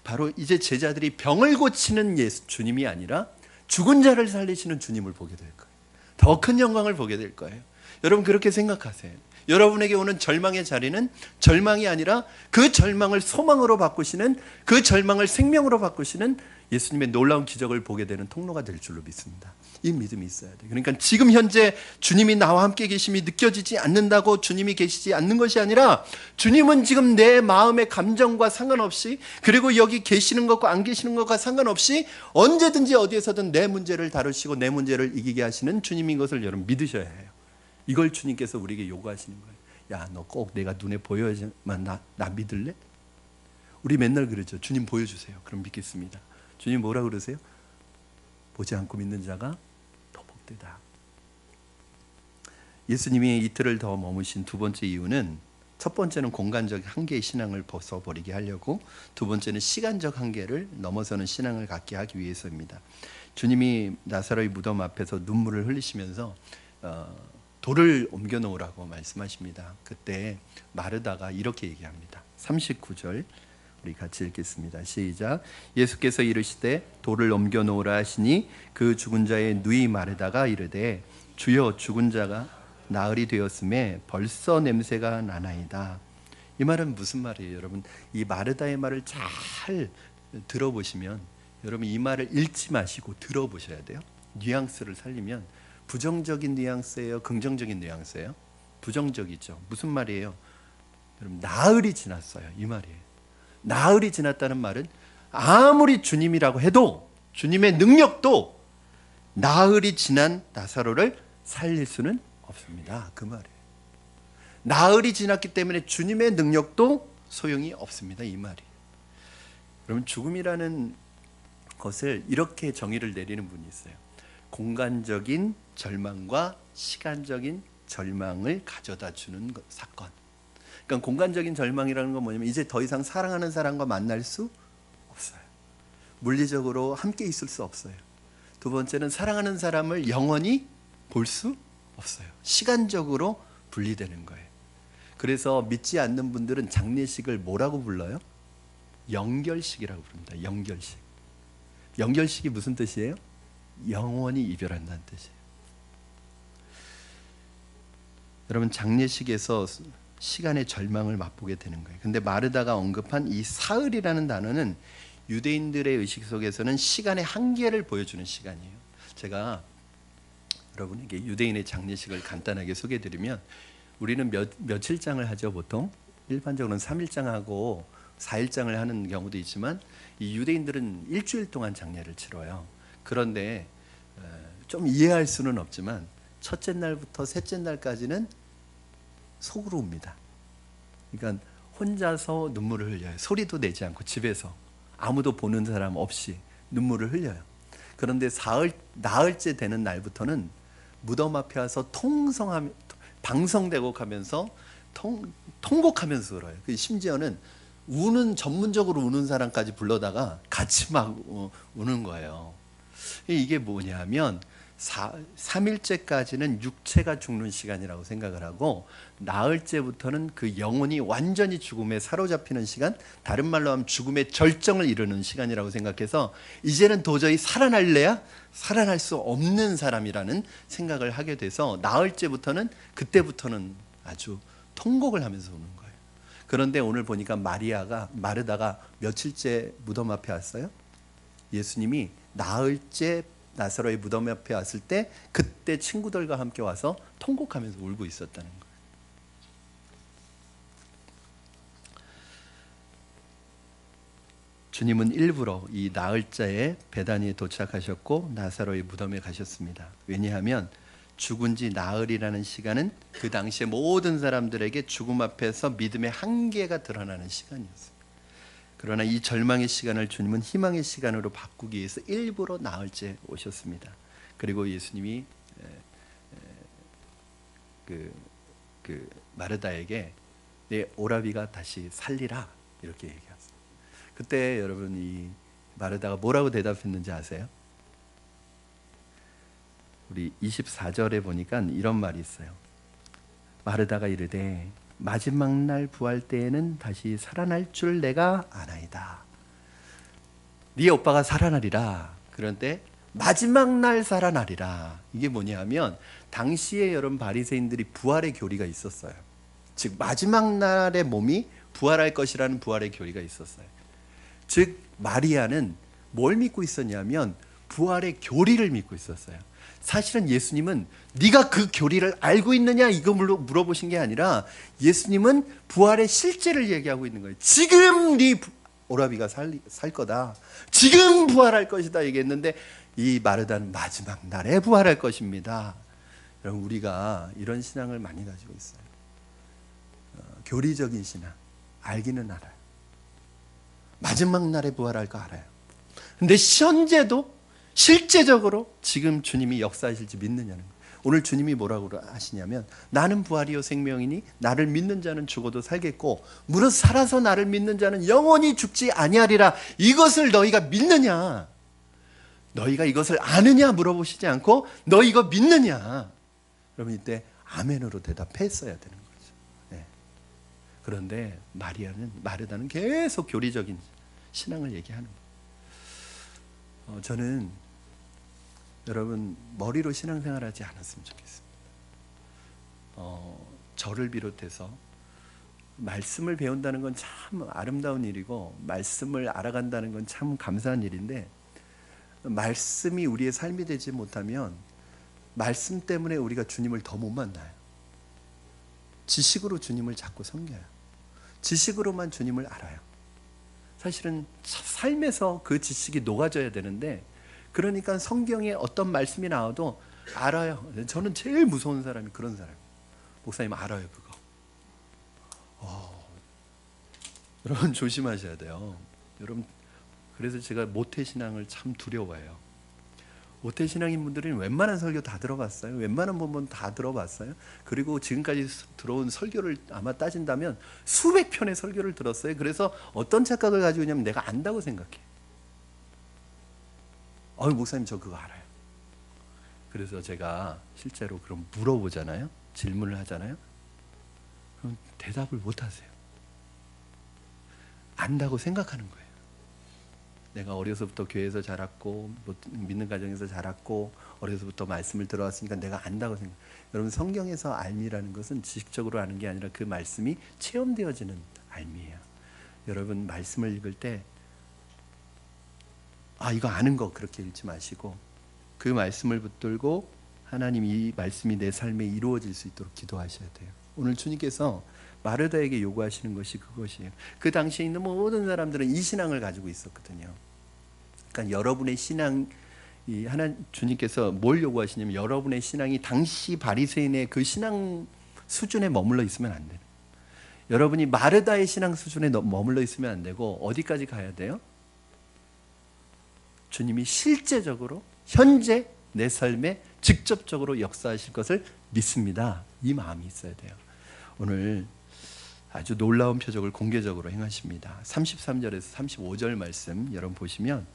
바로 이제 제자들이 병을 고치는 주님이 아니라 죽은 자를 살리시는 주님을 보게 될 거예요. 더 큰 영광을 보게 될 거예요. 여러분, 그렇게 생각하세요. 여러분에게 오는 절망의 자리는 절망이 아니라 그 절망을 소망으로 바꾸시는, 그 절망을 생명으로 바꾸시는 예수님의 놀라운 기적을 보게 되는 통로가 될 줄로 믿습니다. 이 믿음이 있어야 돼요. 그러니까 지금 현재 주님이 나와 함께 계심이 느껴지지 않는다고 주님이 계시지 않는 것이 아니라, 주님은 지금 내 마음의 감정과 상관없이, 그리고 여기 계시는 것과 안 계시는 것과 상관없이 언제든지 어디에서든 내 문제를 다루시고 내 문제를 이기게 하시는 주님인 것을 여러분 믿으셔야 해요. 이걸 주님께서 우리에게 요구하시는 거예요. 야, 너 꼭 내가 눈에 보여야지만 나 믿을래? 우리 맨날 그러죠. 주님 보여주세요. 그럼 믿겠습니다. 주님 뭐라 그러세요? 보지 않고 믿는 자가 더 복되다. 예수님이 이틀을 더 머무신 두 번째 이유는, 첫 번째는 공간적 한계의 신앙을 벗어버리게 하려고, 두 번째는 시간적 한계를 넘어서는 신앙을 갖게 하기 위해서입니다. 주님이 나사로의 무덤 앞에서 눈물을 흘리시면서 돌을 옮겨 놓으라고 말씀하십니다. 그때 마르다가 이렇게 얘기합니다. 39절 우리 같이 읽겠습니다. 시작. 예수께서 이르시되 돌을 옮겨 놓으라 하시니 그 죽은 자의 누이 마르다가 이르되 주여, 죽은 자가 나흘이 되었음에 벌써 냄새가 나나이다. 이 말은 무슨 말이에요, 여러분? 이 마르다의 말을 잘 들어보시면 여러분 이 말을 읽지 마시고 들어보셔야 돼요. 뉘앙스를 살리면 부정적인 뉘앙스예요, 긍정적인 뉘앙스예요? 부정적이죠. 무슨 말이에요? 여러분 나흘이 지났어요, 이 말이에요. 나흘이 지났다는 말은 아무리 주님이라고 해도 주님의 능력도 나흘이 지난 나사로를 살릴 수는 없습니다. 그 말이에요. 나흘이 지났기 때문에 주님의 능력도 소용이 없습니다. 이 말이에요. 여러분 죽음이라는 것을 이렇게 정의를 내리는 분이 있어요. 공간적인 절망과 시간적인 절망을 가져다 주는 사건. 그러니까 공간적인 절망이라는 건 뭐냐면 이제 더 이상 사랑하는 사람과 만날 수 없어요. 물리적으로 함께 있을 수 없어요. 두 번째는 사랑하는 사람을 영원히 볼 수 없어요. 시간적으로 분리되는 거예요. 그래서 믿지 않는 분들은 장례식을 뭐라고 불러요? 영결식이라고 부릅니다. 영결식. 영결식이 무슨 뜻이에요? 영원히 이별한다는 뜻이에요. 여러분 장례식에서 시간의 절망을 맛보게 되는 거예요. 근데 마르다가 언급한 이 사흘이라는 단어는 유대인들의 의식 속에서는 시간의 한계를 보여주는 시간이에요. 제가 여러분에게 유대인의 장례식을 간단하게 소개해드리면 우리는 며칠장을 하죠. 보통 일반적으로는 3일장하고 4일장을 하는 경우도 있지만 이 유대인들은 일주일 동안 장례를 치러요. 그런데 좀 이해할 수는 없지만 첫째 날부터 셋째 날까지는 속으로 웁니다. 그러니까 혼자서 눈물을 흘려요. 소리도 내지 않고 집에서 아무도 보는 사람 없이 눈물을 흘려요. 그런데 나흘째 되는 날부터는 무덤 앞에 와서 방성대곡하면서 통곡하면서 울어요. 심지어는 전문적으로 우는 사람까지 불러다가 같이 막 우는 거예요. 이게 뭐냐면 3일째까지는 육체가 죽는 시간이라고 생각을 하고 나흘째부터는 그 영혼이 완전히 죽음에 사로잡히는 시간, 다른 말로 하면 죽음의 절정을 이루는 시간이라고 생각해서 이제는 도저히 살아날래야 살아날 수 없는 사람이라는 생각을 하게 돼서 나흘째부터는 그때부터는 아주 통곡을 하면서 우는 거예요. 그런데 오늘 보니까 마르다가 며칠째 무덤 앞에 왔어요? 예수님이 나흘째 나사로의 무덤 앞에 왔을 때 그때 친구들과 함께 와서 통곡하면서 울고 있었다는 거예요. 주님은 일부러 이 나흘째에 베다니에 도착하셨고 나사로의 무덤에 가셨습니다. 왜냐하면 죽은 지 나흘이라는 시간은 그 당시에 모든 사람들에게 죽음 앞에서 믿음의 한계가 드러나는 시간이었어요. 그러나 이 절망의 시간을 주님은 희망의 시간으로 바꾸기 위해서 일부러 나흘째 오셨습니다. 그리고 예수님이 마르다에게 내 오라비가 다시 살리라 이렇게 얘기했어요. 그때 여러분 이 마르다가 뭐라고 대답했는지 아세요? 우리 24절에 보니까 이런 말이 있어요. 마르다가 이르되 마지막 날 부활 때에는 다시 살아날 줄 내가 아나이다. 네 오빠가 살아나리라. 그런데 마지막 날 살아나리라. 이게 뭐냐면 당시에 여러분 바리새인들이 부활의 교리가 있었어요. 즉 마지막 날의 몸이 부활할 것이라는 부활의 교리가 있었어요. 즉 마리아는 뭘 믿고 있었냐면 부활의 교리를 믿고 있었어요. 사실은 예수님은 네가 그 교리를 알고 있느냐 이거 물어보신 게 아니라 예수님은 부활의 실제를 얘기하고 있는 거예요. 지금 네 오라비가 살 거다. 지금 부활할 것이다 얘기했는데 이 마르다는 마지막 날에 부활할 것입니다. 여러분 우리가 이런 신앙을 많이 가지고 있어요. 교리적인 신앙 알기는 알아요. 마지막 날에 부활할 거 알아요. 근데 현재도 실제적으로 지금 주님이 역사하실지 믿느냐는 거예요. 오늘 주님이 뭐라고 하시냐면 나는 부활이요 생명이니 나를 믿는 자는 죽어도 살겠고 무릇 살아서 나를 믿는 자는 영원히 죽지 아니하리라. 이것을 너희가 믿느냐? 너희가 이것을 아느냐 물어보시지 않고 너 이거 믿느냐? 여러분 이때 아멘으로 대답했어야 되는 거죠. 네. 그런데 마르다는 계속 교리적인 신앙을 얘기하는 거예요. 저는 여러분 머리로 신앙생활하지 않았으면 좋겠습니다. 저를 비롯해서 말씀을 배운다는 건 참 아름다운 일이고 말씀을 알아간다는 건 참 감사한 일인데 말씀이 우리의 삶이 되지 못하면 말씀 때문에 우리가 주님을 더 못 만나요. 지식으로 주님을 자꾸 섬겨요. 지식으로만 주님을 알아요. 사실은 삶에서 그 지식이 녹아져야 되는데, 그러니까 성경에 어떤 말씀이 나와도 알아요. 저는 제일 무서운 사람이 그런 사람. 목사님 알아요 그거. 여러분 조심하셔야 돼요. 여러분, 그래서 제가 모태신앙을 참 두려워해요. 모태신앙인 분들은 웬만한 설교 다 들어봤어요. 웬만한 본문 다 들어봤어요. 그리고 지금까지 들어온 설교를 아마 따진다면 수백 편의 설교를 들었어요. 그래서 어떤 착각을 가지고 있냐면 내가 안다고 생각해. 목사님 저 그거 알아요. 그래서 제가 실제로 그럼 물어보잖아요. 질문을 하잖아요. 그럼 대답을 못 하세요. 안다고 생각하는 거예요. 내가 어려서부터 교회에서 자랐고 믿는 가정에서 자랐고 어려서부터 말씀을 들어왔으니까 내가 안다고 생각. 여러분, 성경에서 알미라는 것은 지식적으로 아는 게 아니라 그 말씀이 체험되어지는 알미예요. 여러분, 말씀을 읽을 때 이거 아는 거 그렇게 읽지 마시고 그 말씀을 붙들고 하나님 이 말씀이 내 삶에 이루어질 수 있도록 기도하셔야 돼요. 오늘 주님께서 마르다에게 요구하시는 것이 그것이에요. 그 당시에 있는 모든 사람들은 이 신앙을 가지고 있었거든요. 그러니까 여러분의 신앙, 주님께서 뭘 요구하시냐면 여러분의 신앙이 당시 바리새인의 그 신앙 수준에 머물러 있으면 안 돼요. 여러분이 마르다의 신앙 수준에 머물러 있으면 안 되고 어디까지 가야 돼요? 주님이 실제적으로 현재 내 삶에 직접적으로 역사하실 것을 믿습니다. 이 마음이 있어야 돼요. 오늘 아주 놀라운 표적을 공개적으로 행하십니다. 33절에서 35절 말씀 여러분 보시면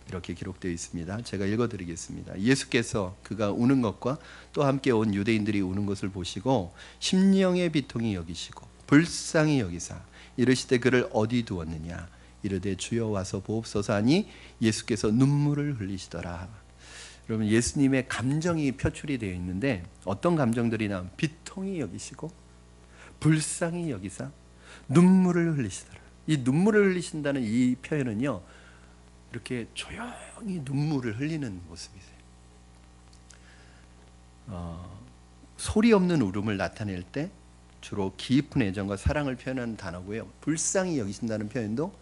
이렇게 기록되어 있습니다. 제가 읽어드리겠습니다. 예수께서 그가 우는 것과 또 함께 온 유대인들이 우는 것을 보시고 심령의 비통이 여기시고 불쌍히 여기사 이르시되 그를 어디 두었느냐 이르되 주여 와서 보옵소서 하니 예수께서 눈물을 흘리시더라. 여러분, 예수님의 감정이 표출이 되어 있는데 어떤 감정들이 나오면 비통이 여기시고 불쌍히 여기사 눈물을 흘리시더라. 이 눈물을 흘리신다는 이 표현은요, 이렇게 조용히 눈물을 흘리는 모습이세요. 소리 없는 울음을 나타낼 때 주로 깊은 애정과 사랑을 표현하는 단어고요. 불쌍히 여기신다는 표현도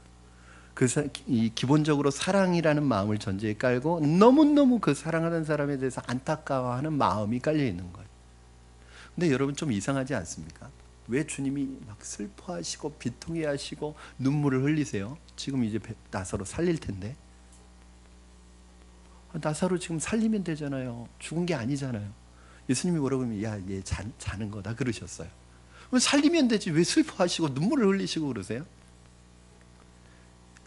기본적으로 사랑이라는 마음을 전제에 깔고 너무너무 그 사랑하는 사람에 대해서 안타까워하는 마음이 깔려 있는 거예요. 근데 여러분 좀 이상하지 않습니까? 왜 주님이 막 슬퍼하시고 비통해 하시고 눈물을 흘리세요? 지금 이제 나사로 살릴 텐데. 나사로 지금 살리면 되잖아요. 죽은 게 아니잖아요. 예수님이 뭐라고 하면 얘 자는 거다 그러셨어요. 살리면 되지 왜 슬퍼하시고 눈물을 흘리시고 그러세요?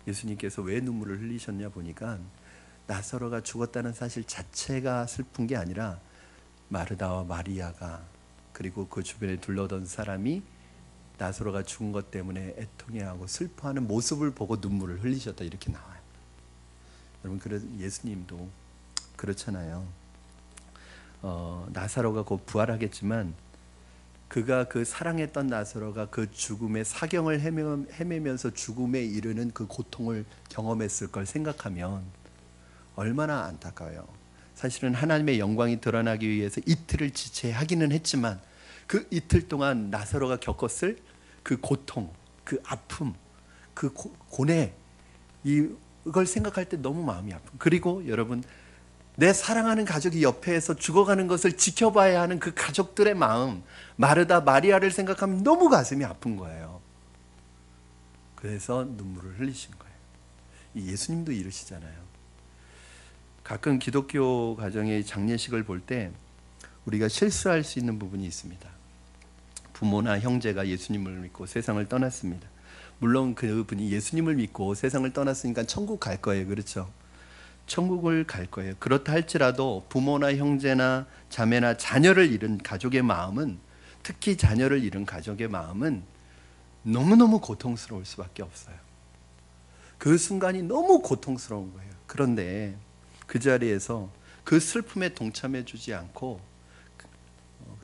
예수님께서 왜 눈물을 흘리셨냐 보니까 나사로가 죽었다는 사실 자체가 슬픈 게 아니라 마르다와 마리아가 그리고 그 주변에 둘러던 사람이 나사로가 죽은 것 때문에 애통해하고 슬퍼하는 모습을 보고 눈물을 흘리셨다 이렇게 나와요. 여러분, 그래서 예수님도 그렇잖아요. 나사로가 곧 부활하겠지만 그가 그 사랑했던 나사로가 그 죽음의 사경을 헤매면서 죽음에 이르는 그 고통을 경험했을 걸 생각하면 얼마나 안타까워요. 사실은 하나님의 영광이 드러나기 위해서 이틀을 지체하기는 했지만 그 이틀 동안 나사로가 겪었을 그 고통, 그 아픔, 그 고뇌, 이걸 생각할 때 너무 마음이 아픈. 그리고 여러분, 내 사랑하는 가족이 옆에서 죽어가는 것을 지켜봐야 하는 그 가족들의 마음, 마르다, 마리아를 생각하면 너무 가슴이 아픈 거예요. 그래서 눈물을 흘리신 거예요. 예수님도 이러시잖아요. 가끔 기독교 가정의 장례식을 볼 때 우리가 실수할 수 있는 부분이 있습니다. 부모나 형제가 예수님을 믿고 세상을 떠났습니다. 물론 그분이 예수님을 믿고 세상을 떠났으니까 천국 갈 거예요. 그렇죠? 천국을 갈 거예요. 그렇다 할지라도 부모나 형제나 자매나 자녀를 잃은 가족의 마음은, 특히 자녀를 잃은 가족의 마음은 너무너무 고통스러울 수밖에 없어요. 그 순간이 너무 고통스러운 거예요. 그런데 그 자리에서 그 슬픔에 동참해 주지 않고,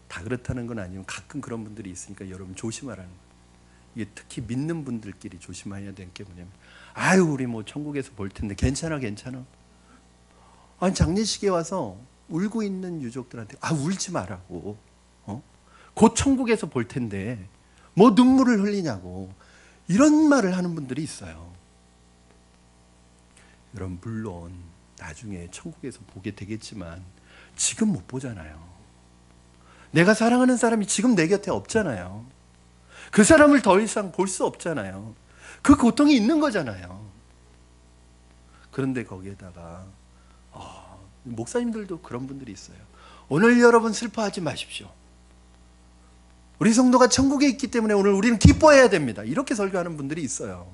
다 그렇다는 건 아니면 가끔 그런 분들이 있으니까 여러분 조심하라는 거예요. 이게 특히 믿는 분들끼리 조심해야 될 게 뭐냐면, 아유 우리 뭐 천국에서 볼 텐데 괜찮아. 아니 장례식에 와서 울고 있는 유족들한테 울지 말라고. 곧 천국에서 볼 텐데 뭐 눈물을 흘리냐고 이런 말을 하는 분들이 있어요. 여러분 물론 나중에 천국에서 보게 되겠지만 지금 못 보잖아요. 내가 사랑하는 사람이 지금 내 곁에 없잖아요. 그 사람을 더 이상 볼 수 없잖아요. 그 고통이 있는 거잖아요. 그런데 거기에다가 목사님들도 그런 분들이 있어요. 오늘 여러분 슬퍼하지 마십시오. 우리 성도가 천국에 있기 때문에 오늘 우리는 기뻐해야 됩니다. 이렇게 설교하는 분들이 있어요.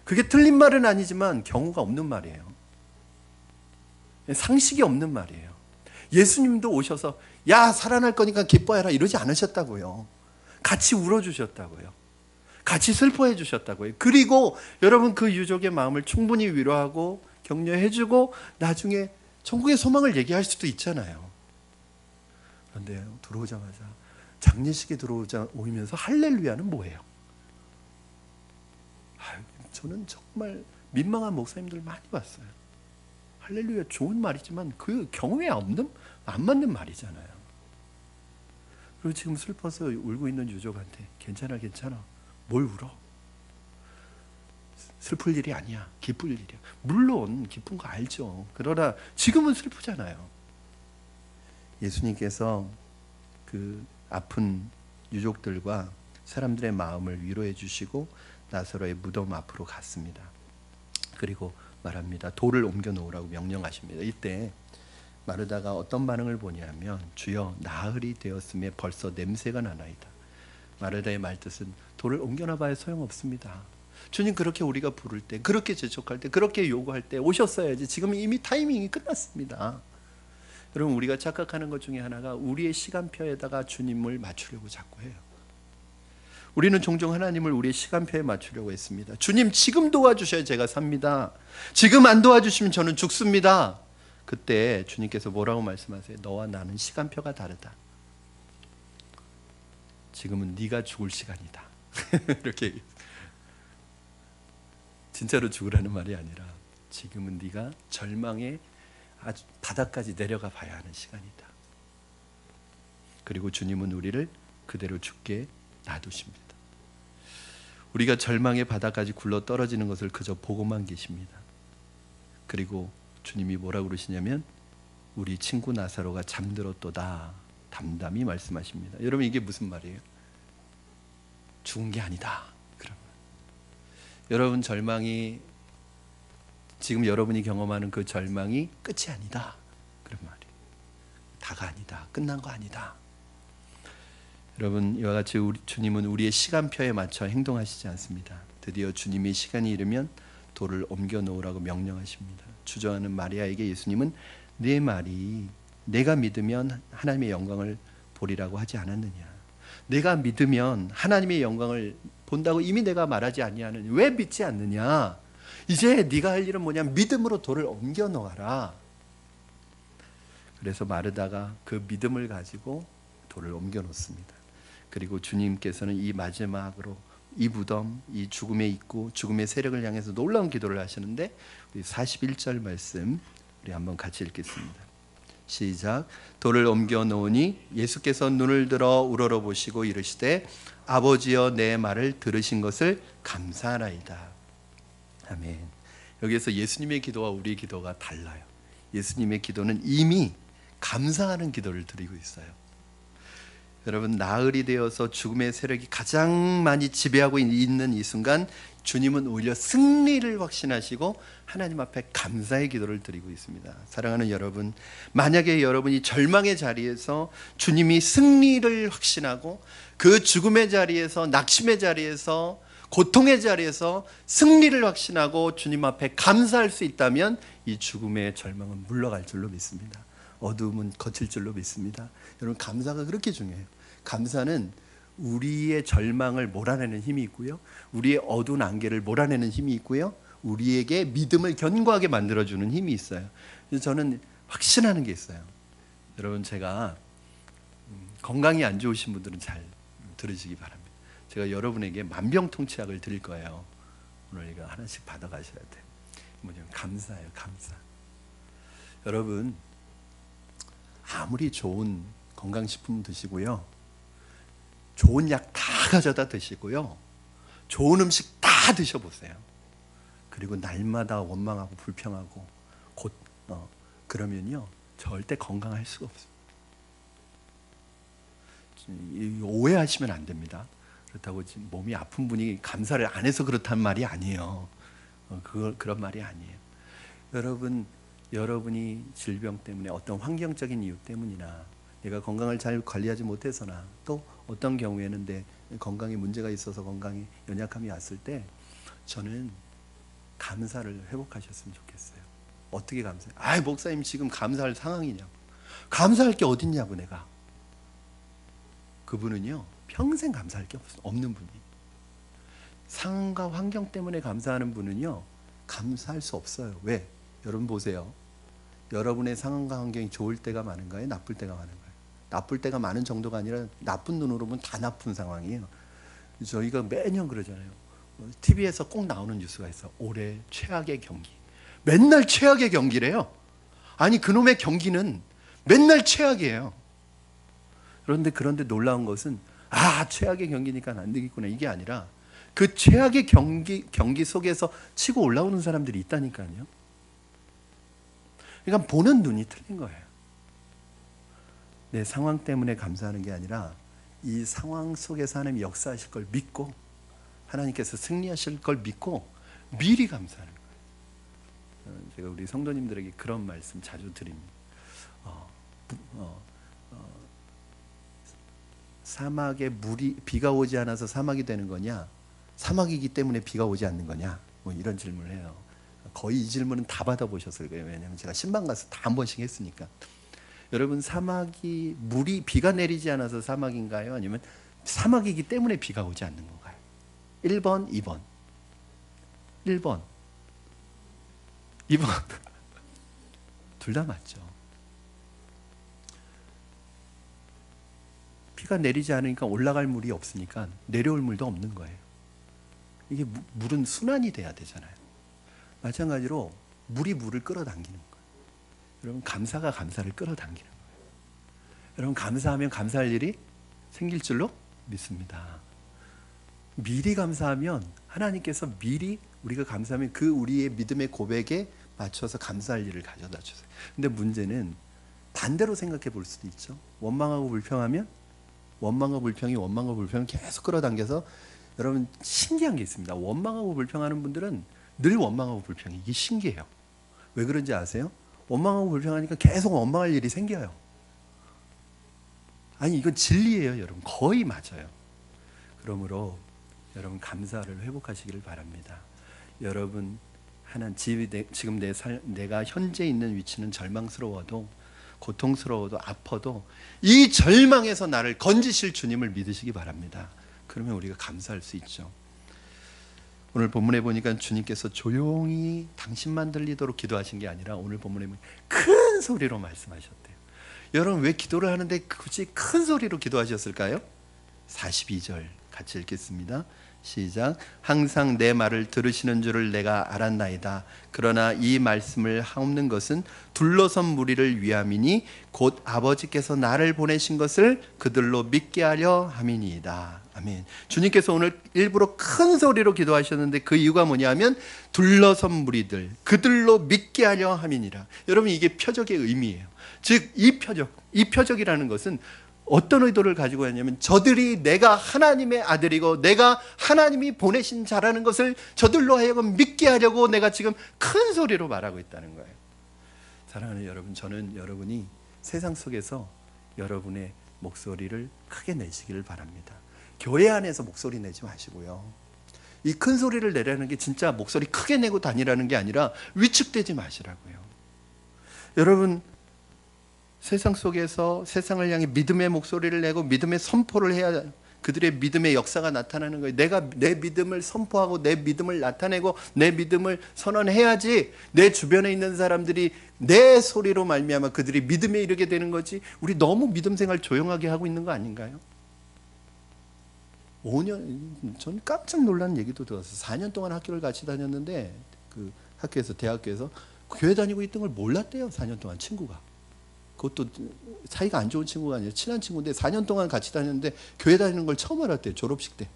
그게 틀린 말은 아니지만 경우가 없는 말이에요. 상식이 없는 말이에요. 예수님도 오셔서 야 살아날 거니까 기뻐해라 이러지 않으셨다고요. 같이 울어주셨다고요. 같이 슬퍼해 주셨다고요. 그리고 여러분 그 유족의 마음을 충분히 위로하고 격려해주고 나중에 천국의 소망을 얘기할 수도 있잖아요. 그런데 들어오자마자 장례식에 오면서 할렐루야는 뭐예요? 저는 정말 민망한 목사님들 많이 봤어요. 할렐루야 좋은 말이지만 그 경우에 안 맞는 말이잖아요. 그리고 지금 슬퍼서 울고 있는 유족한테 괜찮아 뭘 울어? 슬플 일이 아니야. 기쁠 일이야. 물론 기쁜 거 알죠. 그러나 지금은 슬프잖아요. 예수님께서 그 아픈 유족들과 사람들의 마음을 위로해 주시고 나사로의 무덤 앞으로 갔습니다. 그리고 말합니다. 돌을 옮겨 놓으라고 명령하십니다. 이때 마르다가 어떤 반응을 보냐면 주여 나흘이 되었음에 벌써 냄새가 나나이다. 마르다의 말뜻은 돌을 옮겨놔 봐야 소용없습니다. 주님 그렇게 우리가 부를 때, 그렇게 재촉할 때, 그렇게 요구할 때 오셨어야지. 지금 이미 타이밍이 끝났습니다. 여러분 우리가 착각하는 것 중에 하나가 우리의 시간표에다가 주님을 맞추려고 자꾸 해요. 우리는 종종 하나님을 우리의 시간표에 맞추려고 했습니다. 주님 지금 도와주셔야 제가 삽니다. 지금 안 도와주시면 저는 죽습니다. 그때 주님께서 뭐라고 말씀하세요? 너와 나는 시간표가 다르다. 지금은 네가 죽을 시간이다. 이렇게 진짜로 죽으라는 말이 아니라 지금은 네가 절망의 아주 바닥까지 내려가 봐야 하는 시간이다. 그리고 주님은 우리를 그대로 죽게 놔두십니다. 우리가 절망의 바닥까지 굴러 떨어지는 것을 그저 보고만 계십니다. 그리고 주님이 뭐라고 그러시냐면 우리 친구 나사로가 잠들었도다 담담히 말씀하십니다. 여러분 이게 무슨 말이에요? 죽은 게 아니다. 그러면 여러분 절망이 지금 여러분이 경험하는 그 절망이 끝이 아니다. 그런 말이에요. 다가 아니다. 끝난 거 아니다. 여러분 이와 같이 주님은 우리의 시간표에 맞춰 행동하시지 않습니다. 드디어 주님의 시간이 이르면 돌을 옮겨 놓으라고 명령하십니다. 주저하는 마리아에게 예수님은 내 말이 내가 믿으면 하나님의 영광을 보리라고 하지 않았느냐. 내가 믿으면 하나님의 영광을 본다고 이미 내가 말하지 아니하느냐. 왜 믿지 않느냐. 이제 네가 할 일은 뭐냐. 믿음으로 돌을 옮겨 놓아라. 그래서 마르다가 그 믿음을 가지고 돌을 옮겨 놓습니다. 그리고 주님께서는 이 마지막으로 이 무덤, 이 죽음의 입구, 죽음의 세력을 향해서 놀라운 기도를 하시는데 우리 41절 말씀 우리 한번 같이 읽겠습니다. 시작. 돌을 옮겨 놓으니 예수께서 눈을 들어 우러러보시고 이르시되 아버지여 내 말을 들으신 것을 감사하나이다. 아멘. 여기에서 예수님의 기도와 우리의 기도가 달라요. 예수님의 기도는 이미 감사하는 기도를 드리고 있어요. 여러분 나흘이 되어서 죽음의 세력이 가장 많이 지배하고 있는 이 순간 주님은 오히려 승리를 확신하시고 하나님 앞에 감사의 기도를 드리고 있습니다. 사랑하는 여러분, 만약에 여러분이 절망의 자리에서 주님이 승리를 확신하고 그 죽음의 자리에서 낙심의 자리에서 고통의 자리에서 승리를 확신하고 주님 앞에 감사할 수 있다면 이 죽음의 절망은 물러갈 줄로 믿습니다. 어두움은 거칠 줄로 믿습니다. 여러분 감사가 그렇게 중요해요. 감사는 우리의 절망을 몰아내는 힘이 있고요. 우리의 어두운 안개를 몰아내는 힘이 있고요. 우리에게 믿음을 견고하게 만들어주는 힘이 있어요. 그래서 저는 확신하는 게 있어요. 여러분 제가 건강이 안 좋으신 분들은 잘 들으시기 바랍니다. 제가 여러분에게 만병통치약을 드릴 거예요. 오늘 이거 하나씩 받아가셔야 돼요. 뭐냐면 감사예요. 감사. 여러분 아무리 좋은 건강식품 드시고요, 좋은 약 다 가져다 드시고요, 좋은 음식 다 드셔보세요. 그리고 날마다 원망하고 불평하고 그러면요 절대 건강할 수가 없어요. 오해하시면 안 됩니다. 그렇다고 지금 몸이 아픈 분이 감사를 안 해서 그렇단 말이 아니에요. 그런 말이 아니에요. 여러분이 질병 때문에 어떤 환경적인 이유 때문이나 내가 건강을 잘 관리하지 못해서나 또 어떤 경우에는 내 건강에 문제가 있어서 건강에 연약함이 왔을 때 저는 감사를 회복하셨으면 좋겠어요. 어떻게 감사해요? 아, 목사님 지금 감사할 상황이냐고. 감사할 게 어딨냐고 내가. 그분은요 평생 감사할 게 없는 분이. 상황과 환경 때문에 감사하는 분은요 감사할 수 없어요. 왜? 여러분 보세요. 여러분의 상황과 환경이 좋을 때가 많은가요? 나쁠 때가 많은가요? 나쁠 때가 많은 정도가 아니라 나쁜 눈으로 보면 다 나쁜 상황이에요. 저희가 매년 그러잖아요. TV에서 꼭 나오는 뉴스가 있어. 올해 최악의 경기. 맨날 최악의 경기래요. 아니 그놈의 경기는 맨날 최악이에요. 그런데 놀라운 것은 최악의 경기니까 안 되겠구나 이게 아니라 그 최악의 경기 속에서 치고 올라오는 사람들이 있다니까요. 그러니까 보는 눈이 틀린 거예요. 내 상황 때문에 감사하는 게 아니라 이 상황 속에서 하나님이 역사하실 걸 믿고 하나님께서 승리하실 걸 믿고 미리 감사하는 거예요. 제가 우리 성도님들에게 그런 말씀 자주 드립니다. 사막에 비가 오지 않아서 사막이 되는 거냐, 사막이기 때문에 비가 오지 않는 거냐, 뭐 이런 질문을 해요. 거의 이 질문은 다 받아보셨을 거예요. 왜냐하면 제가 신방 가서 다 한 번씩 했으니까. 여러분 비가 내리지 않아서 사막인가요? 아니면 사막이기 때문에 비가 오지 않는 건가요? 1번, 2번. 1번, 2번. 둘 다 맞죠. 비가 내리지 않으니까 올라갈 물이 없으니까 내려올 물도 없는 거예요. 이게 물은 순환이 돼야 되잖아요. 마찬가지로 물이 물을 끌어당기는 거예요. 여러분 감사가 감사를 끌어당기는 거예요. 여러분 감사하면 감사할 일이 생길 줄로 믿습니다. 미리 감사하면 하나님께서 미리 우리가 감사하면 그 우리의 믿음의 고백에 맞춰서 감사할 일을 가져다 주세요. 근데 문제는 반대로 생각해 볼 수도 있죠. 원망하고 불평하면 원망과 불평이 계속 끌어당겨서 여러분 신기한 게 있습니다. 원망하고 불평하는 분들은 늘 원망하고 불평이 이게 신기해요. 왜 그런지 아세요? 원망하고 불평하니까 계속 원망할 일이 생겨요. 아니 이건 진리예요, 여러분. 거의 맞아요. 그러므로 여러분 감사를 회복하시기를 바랍니다. 여러분 지금 내가 현재 있는 위치는 절망스러워도 고통스러워도 아파도 이 절망에서 나를 건지실 주님을 믿으시기 바랍니다. 그러면 우리가 감사할 수 있죠. 오늘 본문에 보니까 주님께서 조용히 당신만 들리도록 기도하신 게 아니라 오늘 본문에 보면 큰 소리로 말씀하셨대요. 여러분 왜 기도를 하는데 굳이 큰 소리로 기도하셨을까요? 42절 같이 읽겠습니다. 시작. 항상 내 말을 들으시는 줄을 내가 알았나이다. 그러나 이 말씀을 하옵는 것은 둘러선 무리를 위함이니 곧 아버지께서 나를 보내신 것을 그들로 믿게 하려 함이니이다. 아멘. 주님께서 오늘 일부러 큰 소리로 기도하셨는데 그 이유가 뭐냐면 둘러선 무리들 그들로 믿게 하려 함이니라. 여러분 이게 표적의 의미예요. 즉 이 표적이라는 것은 어떤 의도를 가지고 있냐면 저들이 내가 하나님의 아들이고 내가 하나님이 보내신 자라는 것을 저들로 하여금 믿게 하려고 내가 지금 큰 소리로 말하고 있다는 거예요. 사랑하는 여러분, 저는 여러분이 세상 속에서 여러분의 목소리를 크게 내시기를 바랍니다. 교회 안에서 목소리 내지 마시고요. 이 큰 소리를 내라는 게 진짜 목소리 크게 내고 다니라는 게 아니라 위축되지 마시라고요. 여러분 세상 속에서 세상을 향해 믿음의 목소리를 내고 믿음의 선포를 해야 그들의 믿음의 역사가 나타나는 거예요. 내가 내 믿음을 선포하고 내 믿음을 나타내고 내 믿음을 선언해야지 내 주변에 있는 사람들이 내 소리로 말미암아 그들이 믿음에 이르게 되는 거지. 우리 너무 믿음 생활 조용하게 하고 있는 거 아닌가요? 5년, 전 깜짝 놀란 얘기도 들었어요. 4년 동안 학교를 같이 다녔는데 그 대학교에서 교회 다니고 있던 걸 몰랐대요. 4년 동안 친구가. 그것도 사이가 안 좋은 친구가 아니라 친한 친구인데 4년 동안 같이 다녔는데 교회 다니는 걸 처음 알았대요. 졸업식 때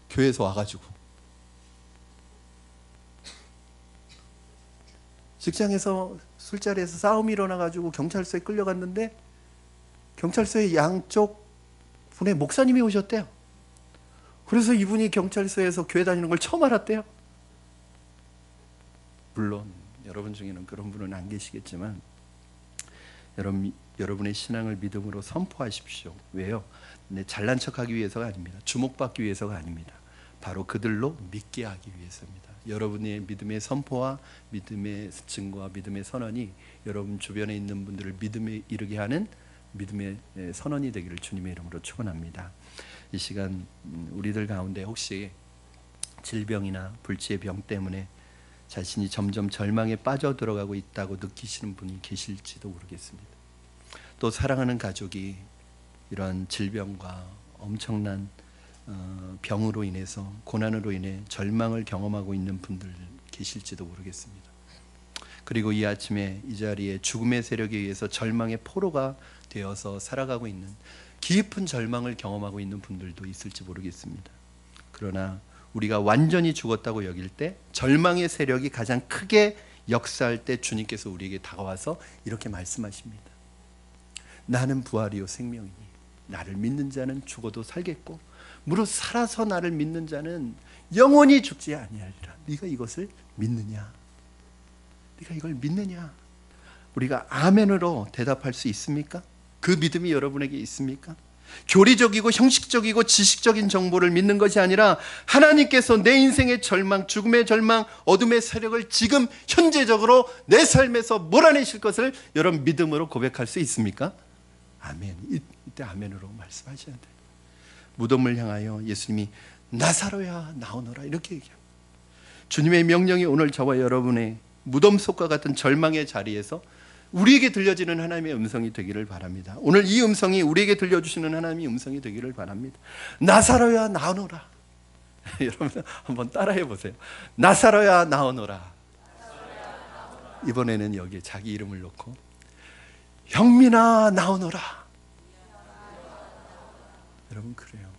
교회에서 와가지고. 직장에서 술자리에서 싸움이 일어나가지고 경찰서에 끌려갔는데 경찰서에 양쪽 분의 목사님이 오셨대요. 그래서 이분이 경찰서에서 교회 다니는 걸 처음 알았대요. 물론 여러분 중에는 그런 분은 안 계시겠지만 여러분의 신앙을 믿음으로 선포하십시오. 왜요? 잘난 척하기 위해서가 아닙니다. 주목받기 위해서가 아닙니다. 바로 그들로 믿게 하기 위해서입니다. 여러분의 믿음의 선포와 믿음의 증거와 믿음의 선언이 여러분 주변에 있는 분들을 믿음에 이르게 하는 믿음의 선언이 되기를 주님의 이름으로 축원합니다. 이 시간 우리들 가운데 혹시 질병이나 불치의 병 때문에 자신이 점점 절망에 빠져들어가고 있다고 느끼시는 분이 계실지도 모르겠습니다. 또 사랑하는 가족이 이러한 질병과 엄청난 병으로 인해서 고난으로 인해 절망을 경험하고 있는 분들 계실지도 모르겠습니다. 그리고 이 아침에 이 자리에 죽음의 세력에 의해서 절망의 포로가 되어서 살아가고 있는 깊은 절망을 경험하고 있는 분들도 있을지 모르겠습니다. 그러나 우리가 완전히 죽었다고 여길 때 절망의 세력이 가장 크게 역사할 때 주님께서 우리에게 다가와서 이렇게 말씀하십니다. 나는 부활이요 생명이니 나를 믿는 자는 죽어도 살겠고 무릇 살아서 나를 믿는 자는 영원히 죽지 아니하리라. 네가 이것을 믿느냐? 네가 이걸 믿느냐? 우리가 아멘으로 대답할 수 있습니까? 그 믿음이 여러분에게 있습니까? 교리적이고 형식적이고 지식적인 정보를 믿는 것이 아니라 하나님께서 내 인생의 절망, 죽음의 절망, 어둠의 세력을 지금 현재적으로 내 삶에서 몰아내실 것을 여러분 믿음으로 고백할 수 있습니까? 아멘. 이때 아멘으로 말씀하셔야 돼요. 무덤을 향하여 예수님이 나사로야 나오너라 이렇게 얘기합니다. 주님의 명령이 오늘 저와 여러분의 무덤 속과 같은 절망의 자리에서 우리에게 들려지는 하나님의 음성이 되기를 바랍니다. 오늘 이 음성이 우리에게 들려주시는 하나님의 음성이 되기를 바랍니다. 나사로야 나오너라. 여러분 한번 따라해 보세요. 나사로야 나오너라. 이번에는 여기에 자기 이름을 넣고 형민아 나오너라. 여러분 그래요.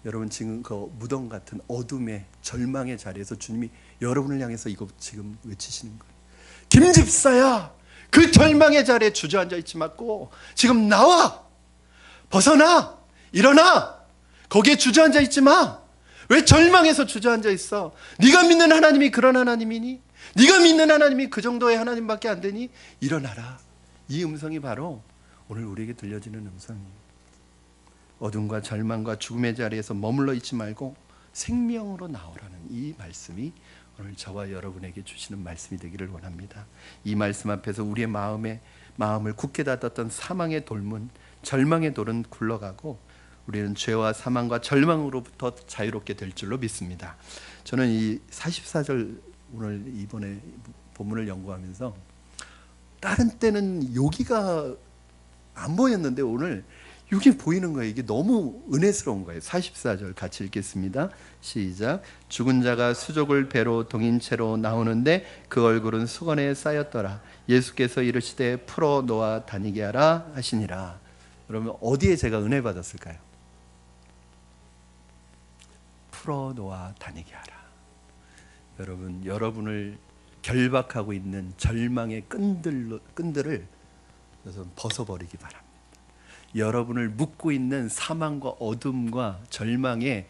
여러분 지금 그 무덤 같은 어둠의 절망의 자리에서 주님이 여러분을 향해서 이거 지금 외치시는 거예요. 김집사야, 그 절망의 자리에 주저앉아 있지 말고 지금 나와, 벗어나, 일어나. 거기에 주저앉아 있지 마. 왜 절망에서 주저앉아 있어? 네가 믿는 하나님이 그런 하나님이니? 네가 믿는 하나님이 그 정도의 하나님밖에 안 되니? 일어나라. 이 음성이 바로 오늘 우리에게 들려지는 음성이에요. 어둠과 절망과 죽음의 자리에서 머물러 있지 말고 생명으로 나오라는 이 말씀이 오늘 저와 여러분에게 주시는 말씀이 되기를 원합니다. 이 말씀 앞에서 우리의 마음을 굳게 닫았던 사망의 돌문, 절망의 돌은 굴러가고 우리는 죄와 사망과 절망으로부터 자유롭게 될 줄로 믿습니다. 저는 이 44절 오늘 이번에 본문을 연구하면서 다른 때는 여기가 안 보였는데 오늘 여기 보이는 거예요. 이게 너무 은혜스러운 거예요. 44절 같이 읽겠습니다. 시작. 죽은 자가 수족을 배로 동인 채로 나오는데 그 얼굴은 수건에 쌓였더라. 예수께서 이르시되 풀어 놓아 다니게 하라 하시니라. 그러면 어디에 제가 은혜 받았을까요? 풀어 놓아 다니게 하라. 여러분, 여러분을 결박하고 있는 절망의 끈들을 벗어버리기 바랍니다. 여러분을 묶고 있는 사망과 어둠과 절망의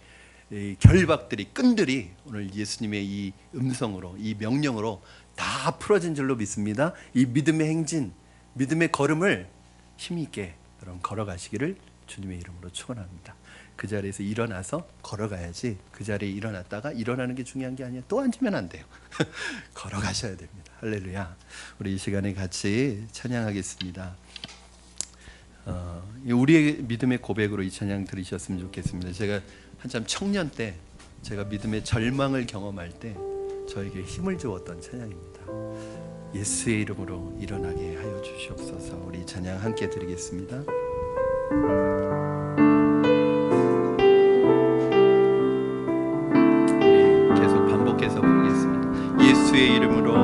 결박들이, 끈들이 오늘 예수님의 이 음성으로, 이 명령으로 다 풀어진 줄로 믿습니다. 이 믿음의 행진, 믿음의 걸음을 힘있게 여러분 걸어가시기를 주님의 이름으로 축원합니다. 그 자리에서 일어나서 걸어가야지, 그 자리에 일어났다가 일어나는 게 중요한 게 아니에요. 또 앉으면 안 돼요. 걸어가셔야 됩니다. 할렐루야. 우리 이 시간에 같이 찬양하겠습니다. 우리의 믿음의 고백으로 이 찬양 들으셨으면 좋겠습니다. 제가 한참 청년 때 제가 믿음의 절망을 경험할 때 저에게 힘을 주었던 찬양입니다. 예수의 이름으로 일어나게 하여 주시옵소서. 우리 이 찬양 함께 드리겠습니다. 우리 계속 반복해서 부르겠습니다. 예수의 이름으로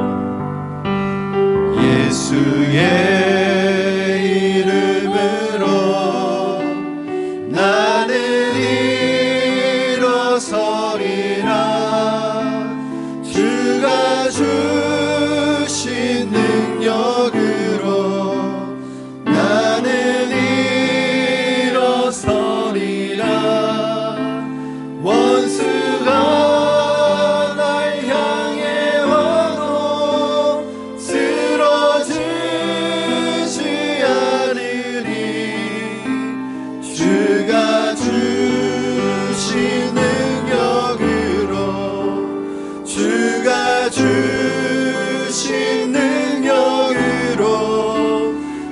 주가 주신 능력으로 주가 주신 능력으로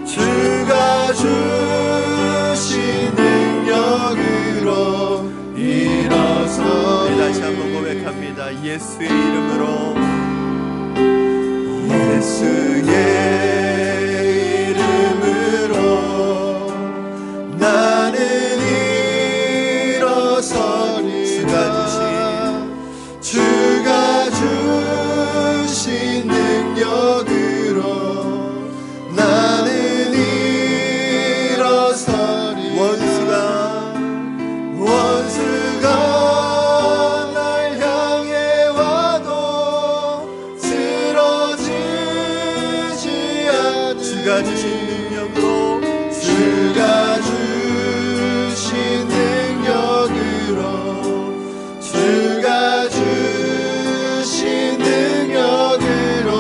주가 주신 능력으로 일어서 다시 한번 고백합니다. 예수의 이름으로 예수의 이름으로 나는 일어서리라. 주가 주신 능력으로 나는 일어서리. 원수가 날 향해 와도 쓰러지지 않으리. 주가 주신 능력으로 주가 주신 능력으로 주가 주신 능력으로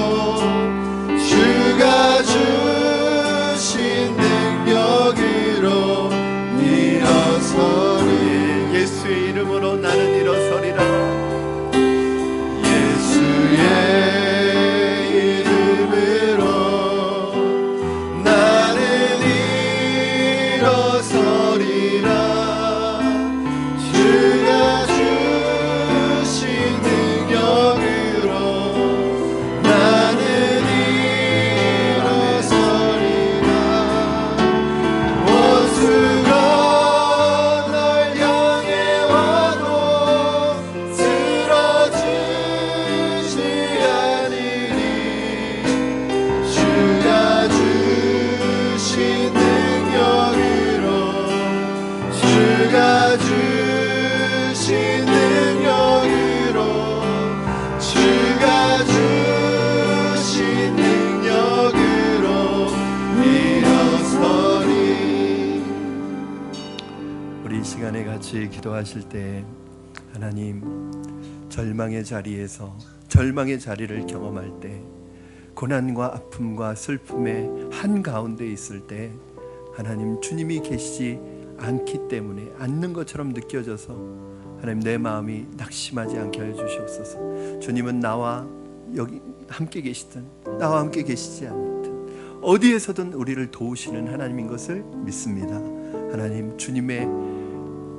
주가 주신 능력으로 일어서리. 예수의 이름으로 나는 일어서리라. 예수의 이름으로 나는 일어서리라. 주가 주신 능력으로 나는 일어서리라. 원수가 날 향해 와도 쓰러지지 않으리. 주가 주신 능력으로 주가 주신 능력으로 주가 주신 능력으로 일어서리. 우리 이 시간에 같이 기도하실 때 하나님, 절망의 자리에서 절망의 자리를 경험할 때, 고난과 아픔과 슬픔의 한가운데 있을 때 하나님, 주님이 계시지 않기 때문에 않는 것처럼 느껴져서 하나님, 내 마음이 낙심하지 않게 해 주시옵소서. 주님은 나와 여기 함께 계시든 나와 함께 계시지 않든 어디에서든 우리를 도우시는 하나님인 것을 믿습니다. 하나님, 주님의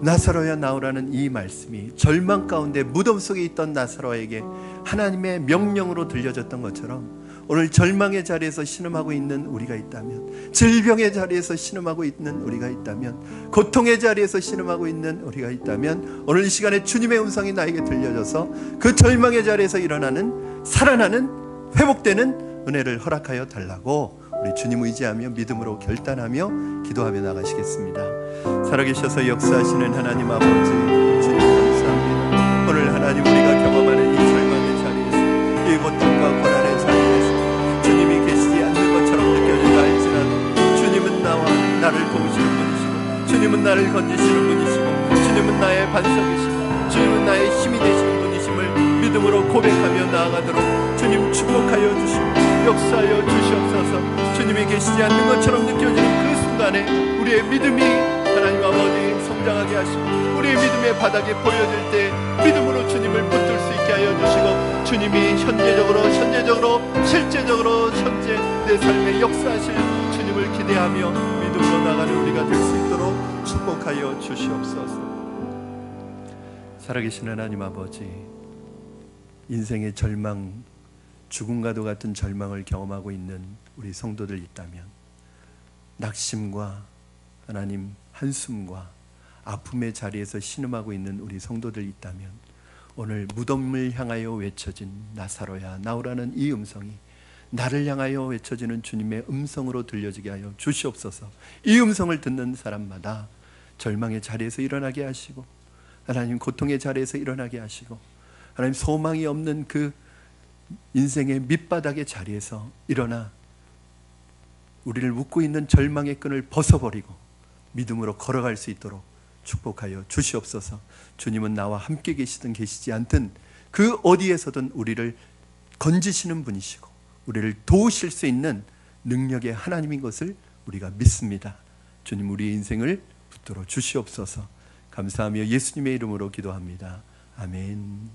나사로야 나오라는 이 말씀이 절망 가운데 무덤 속에 있던 나사로에게 하나님의 명령으로 들려졌던 것처럼 오늘 절망의 자리에서 신음하고 있는 우리가 있다면, 질병의 자리에서 신음하고 있는 우리가 있다면, 고통의 자리에서 신음하고 있는 우리가 있다면, 오늘 이 시간에 주님의 음성이 나에게 들려져서 그 절망의 자리에서 일어나는, 살아나는, 회복되는 은혜를 허락하여 달라고 우리 주님 의지하며 믿음으로 결단하며 기도하며 나가시겠습니다. 살아계셔서 역사하시는 하나님 아버지, 주님 감사합니다. 오늘 하나님, 우리가 경험하는 이 절망의 자리에서, 이 고통과 고난의 자리에서 주님이 계시지 않는 것처럼 느껴진다 할지라도 주님은 나와 나를 도우시는 분이시고, 주님은 나를 건지시는 분이시고, 주님은 나의 반석이시고, 주님은 나의 힘이 되시는 분이심을 믿음으로 고백하며 나아가도록 주님 축복하여 주시고 역사하여 주시옵소서. 주님이 계시지 않는 것처럼 느껴지는 그 순간에 우리의 믿음이 하나님 아버지 성장하게 하시고, 우리의 믿음의 바닥이 보여질 때 믿음으로 주님을 붙들 수 있게 하여 주시고, 주님이 현재적으로 실제적으로 현재 내 삶에 역사하실 주님을 기대하며 믿음으로 나가는 우리가 될 수 있도록 축복하여 주시옵소서. 살아계신 하나님 아버지, 인생의 절망, 죽음과도 같은 절망을 경험하고 있는 우리 성도들 있다면, 낙심과 하나님 한숨과 아픔의 자리에서 신음하고 있는 우리 성도들 있다면, 오늘 무덤을 향하여 외쳐진 나사로야 나오라는 이 음성이 나를 향하여 외쳐지는 주님의 음성으로 들려지게 하여 주시옵소서. 이 음성을 듣는 사람마다 절망의 자리에서 일어나게 하시고, 하나님 고통의 자리에서 일어나게 하시고, 하나님 소망이 없는 그 인생의 밑바닥의 자리에서 일어나 우리를 묶고 있는 절망의 끈을 벗어버리고 믿음으로 걸어갈 수 있도록 축복하여 주시옵소서. 주님은 나와 함께 계시든 계시지 않든 그 어디에서든 우리를 건지시는 분이시고 우리를 도우실 수 있는 능력의 하나님인 것을 우리가 믿습니다. 주님, 우리의 인생을 붙들어 주시옵소서. 감사하며 예수님의 이름으로 기도합니다. 아멘.